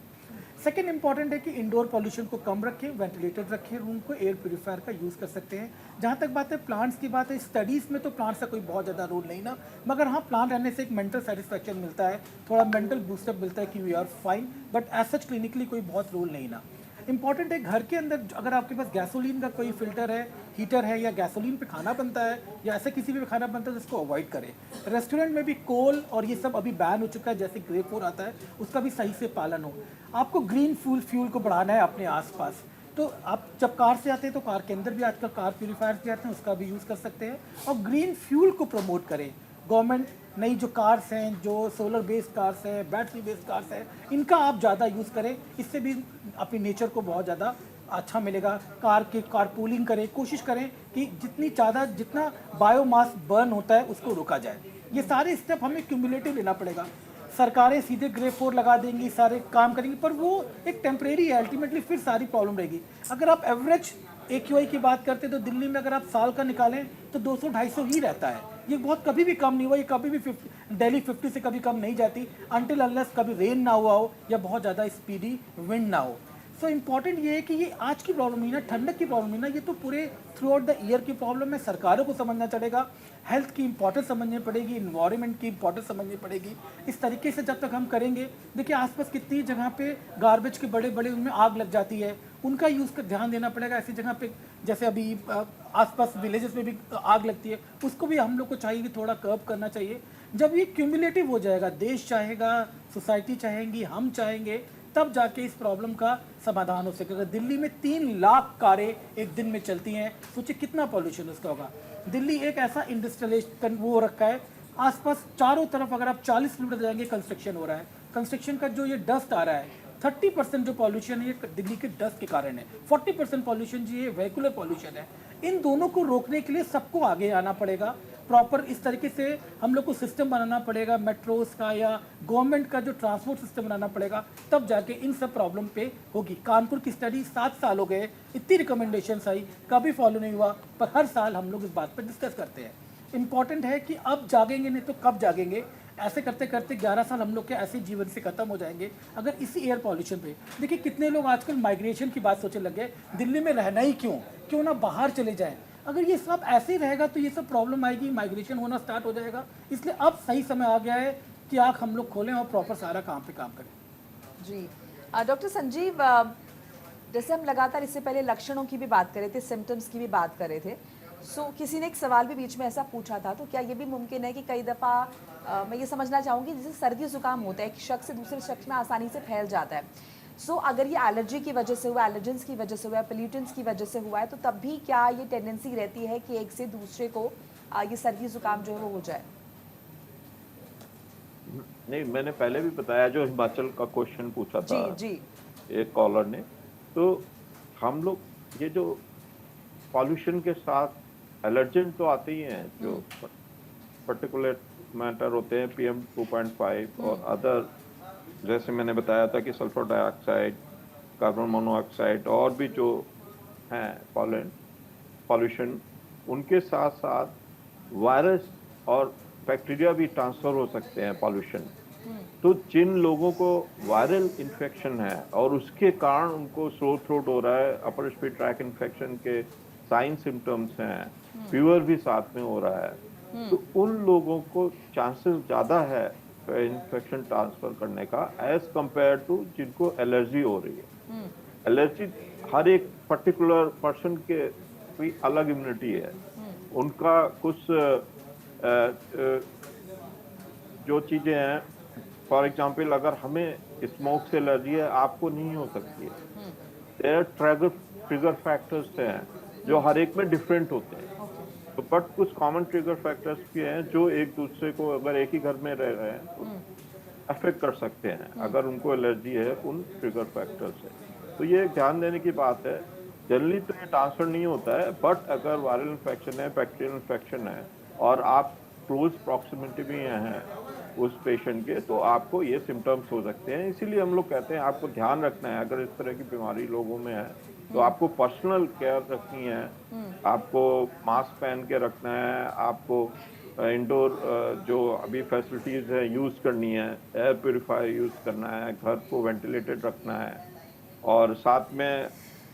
सेकेंड इंपॉर्टेंट है कि इंडोर पॉल्यूशन को कम रखें, वेंटिलेटर रखें रूम को, एयर प्योरीफायर का यूज़ कर सकते हैं। जहाँ तक बात है प्लांट्स की बात है, स्टडीज़ में तो प्लांट्स का कोई बहुत ज़्यादा रोल नहीं ना, मगर हाँ प्लांट रहने से एक मेंटल सेटिस्फैक्शन मिलता है, थोड़ा मेंटल बूस्टअप मिलता है कि we are fine, but as such clinically कोई बहुत रोल नहीं ना। इंपॉर्टेंट है घर के अंदर अगर आपके पास गैसोलीन का कोई फिल्टर है, हीटर है, या गैसोलीन पे खाना बनता है या ऐसे किसी भी खाना बनता है तो इसको अवॉइड करें। रेस्टोरेंट में भी कोल और ये सब अभी बैन हो चुका है, जैसे ग्रेप 4 आता है उसका भी सही से पालन हो। आपको ग्रीन फ्यूल को बढ़ाना है अपने आसपास, तो आप जब कार से आते हैं तो कार के अंदर भी आजकल कार प्यूरीफायर भी आते हैं, उसका भी यूज़ कर सकते हैं। और ग्रीन फ्यूल को प्रमोट करें। गवर्नमेंट नई जो कार्स हैं, जो सोलर बेस्ड कार्स हैं, बैटरी बेस्ड कार्स हैं, इनका आप ज़्यादा यूज़ करें, इससे भी अपनी नेचर को बहुत ज़्यादा अच्छा मिलेगा। कारपूलिंग करें, कोशिश करें कि जितना बायोमास बर्न होता है उसको रोका जाए। ये सारे स्टेप हमें क्यूमुलेटिव लेना पड़ेगा। सरकारें सीधे ग्रेप 4 लगा देंगी, सारे काम करेंगी, पर वो एक टेम्परेरी है, अल्टीमेटली फिर सारी प्रॉब्लम रहेगी। अगर आप एवरेज AQI की बात करते हैं तो दिल्ली में अगर आप साल का निकालें तो 200-250 ही रहता है। ये बहुत कभी भी कम नहीं हुआ, ये कभी भी दिल्ली 50 से कभी कम नहीं जाती अनटिल अनलेस कभी रेन ना हुआ हो या बहुत ज़्यादा स्पीडी विंड ना हो। सो इम्पॉर्टेंट ये है कि ये आज की प्रॉब्लम नहीं ना, ठंडक की प्रॉब्लम नहीं ना, ये तो पूरे थ्रू आउट द ईयर की प्रॉब्लम है। सरकारों को समझना चलेगा, हेल्थ की इंपॉर्टेंस समझनी पड़ेगी, इन्वायरमेंट की इंपॉर्टेंस समझनी पड़ेगी। इस तरीके से जब तक हम करेंगे, देखिए आसपास कितनी जगह पे गार्बेज के बड़े बड़े उनमें आग लग जाती है, उनका यूज़ कर ध्यान देना पड़ेगा। ऐसी जगह पे जैसे अभी आसपास विलेजेस में भी आग लगती है, उसको भी हम लोग को चाहिए कि थोड़ा कर्ब करना चाहिए। जब ये क्यूमुलेटिव हो जाएगा, देश चाहेगा, सोसाइटी चाहेंगी, हम चाहेंगे, तब जाके इस प्रॉब्लम का समाधान हो सकेगा। दिल्ली में 3 लाख कारें एक दिन में चलती हैं, सोचिए कितना पॉल्यूशन उसका होगा। दिल्ली एक ऐसा इंडस्ट्रियलाइज वो रखा है, आसपास चारों तरफ अगर आप 40 किलोमीटर जाएंगे कंस्ट्रक्शन हो रहा है। कंस्ट्रक्शन का जो ये डस्ट आ रहा है, 30% जो पॉल्यूशन है ये दिल्ली के डस्ट के कारण है, 40% पॉल्यूशन जी ये वेहिकुलर पॉल्यूशन है। इन दोनों को रोकने के लिए सबको आगे आना पड़ेगा। प्रॉपर इस तरीके से हम लोग को सिस्टम बनाना पड़ेगा, मेट्रोस का या गवर्नमेंट का जो ट्रांसपोर्ट सिस्टम बनाना पड़ेगा, तब जाके इन सब प्रॉब्लम पे होगी। कानपुर की स्टडी 7 साल हो गए, इतनी रिकमेंडेशंस आई, कभी फॉलो नहीं हुआ, पर हर साल हम लोग इस बात पर डिस्कस करते हैं। इंपॉर्टेंट है कि अब जागेंगे, नहीं तो कब जागेंगे। ऐसे करते करते 11 साल हम लोग के ऐसे जीवन से खत्म हो जाएंगे अगर इसी एयर पॉल्यूशन पे। देखिए कितने लोग आजकल माइग्रेशन की बात सोचने लग गए, दिल्ली में रहना ही क्यों ना बाहर चले जाएं। अगर ये सब ऐसे ही रहेगा तो ये सब प्रॉब्लम आएगी, माइग्रेशन होना स्टार्ट हो जाएगा। इसलिए अब सही समय आ गया है कि आँख हम लोग खोलें और प्रॉपर सारा काम करें। जी डॉक्टर संजीव, जैसे हम लगातार इससे पहले लक्षणों की भी बात कर रहे थे, सिम्टम्स की भी बात कर रहे थे, किसी ने एक सवाल भी बीच में ऐसा पूछा था, तो क्या ये भी मुमकिन है कि कई दफ़ा मैं ये समझना चाहूँगी जैसे सर्दी जुकाम होता है, एक शख्स से दूसरे शख्स में आसानी से फैल जाता है, अगर ये एलर्जी की वजह से हुआ, एलर्जेंस की वजह से हुआ है, पोल्यूटेंट्स की वजह से हुआ है, तो तब भी क्या ये टेंडेंसी रहती है कि एक से दूसरे को ये सर्दी जुकाम जो है वो हो जाए? नहीं, मैंने पहले भी बताया, जो हिमाचल का क्वेश्चन पूछा था जी एक कॉलर ने, तो हम लोग ये जो पॉल्यूशन के साथ एलर्जेंट तो आते ही हैं, जो पर्टिकुलर मैटर होते हैं, PM 2.5 और अदर, जैसे मैंने बताया था कि सल्फर डाइऑक्साइड, कार्बन मोनोऑक्साइड और भी जो हैं पॉल्यूशन, उनके साथ साथ वायरस और बैक्टीरिया भी ट्रांसफ़र हो सकते हैं पॉल्यूशन। तो जिन लोगों को वायरल इन्फेक्शन है और उसके कारण उनको सोर थ्रोट हो रहा है, अपर रेस्पिरेटरी ट्रैक इन्फेक्शन के साइन सिम्टम्स हैं, फीवर भी साथ में हो रहा है, तो उन लोगों को चांसेस ज़्यादा है इन्फेक्शन ट्रांसफर करने का एज कंपेयर टू जिनको एलर्जी हो रही है। एलर्जी हर एक पर्टिकुलर पर्सन के कोई अलग इम्यूनिटी है, उनका कुछ जो चीज़ें हैं, फॉर एग्जांपल अगर हमें स्मोक से एलर्जी है, आपको नहीं हो सकती है। देयर ट्रिगर फैक्टर्स हैं जो हर एक में डिफरेंट होते हैं, तो बट कुछ कॉमन ट्रिगर फैक्टर्स भी हैं जो एक दूसरे को अगर एक ही घर में रह रहे हैं तो अफेक्ट कर सकते हैं अगर उनको एलर्जी है उन ट्रिगर फैक्टर से। तो ये ध्यान देने की बात है। जनरली तो ये ट्रांसफर नहीं होता है, बट अगर वायरल इन्फेक्शन है, बैक्टीरियल इन्फेक्शन है और आप क्लोज प्रॉक्सिमिटी में हैं उस पेशेंट के, तो आपको ये सिम्टम्स हो सकते हैं। इसीलिए हम लोग कहते हैं आपको ध्यान रखना है, अगर इस तरह की बीमारी लोगों में है तो आपको पर्सनल केयर रखनी है, आपको मास्क पहन के रखना है, आपको इंडोर जो अभी फैसिलिटीज है यूज करनी है, एयर प्योरीफायर यूज करना है, घर को वेंटिलेटेड रखना है, और साथ में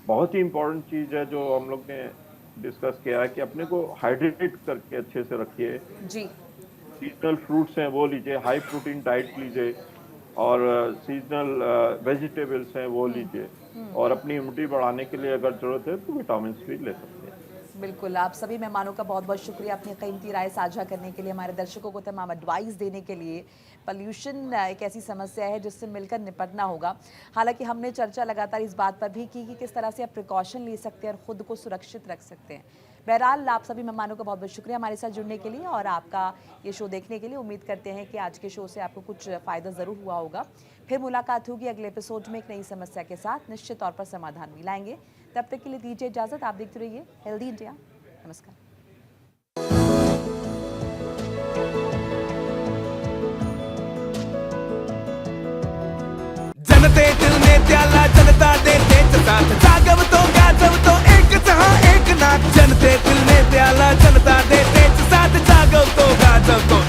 बहुत ही इम्पोर्टेंट चीज है जो हम लोग ने डिस्कस किया है कि अपने को हाइड्रेट करके अच्छे से रखिए। जी, सीजनल फ्रूट्स हैं वो लीजिए, हाई प्रोटीन डाइट लीजिए, और सीजनल वेजिटेबल्स हैं वो लीजिए, और अपनी इम्यूनिटी बढ़ाने के लिए अगर जरूरत है तो विटामिन भी ले सकते हैं। बिल्कुल। आप सभी मेहमानों का बहुत बहुत शुक्रिया अपनी कीमती राय साझा करने के लिए, हमारे दर्शकों को तमाम एडवाइस देने के लिए। पोल्यूशन एक ऐसी समस्या है जिससे मिलकर निपटना होगा। हालांकि हमने चर्चा लगातार इस बात पर भी की कि किस तरह से आप प्रिकॉशन ले सकते हैं और खुद को सुरक्षित रख सकते हैं। बहरहाल आप सभी मेहमानों का बहुत बहुत शुक्रिया हमारे साथ जुड़ने के लिए और आपका ये शो देखने के लिए। उम्मीद करते हैं कि आज के शो से आपको कुछ फ़ायदा ज़रूर हुआ होगा। फिर मुलाकात होगी अगले एपिसोड में एक नई समस्या के साथ, निश्चित तौर पर समाधान भी लाएंगे। तब तक के लिए दीजिए इजाज़त। आप देखते रहिए हेल्दी इंडिया। नमस्कार। जनतेतील नेत्याला जनता देतेच साथ, जागवतो गाजवतो एकच हा एक नाथ. जनतेतील नेत्याला जनता देतेच साथ, जागवतो गाजवतो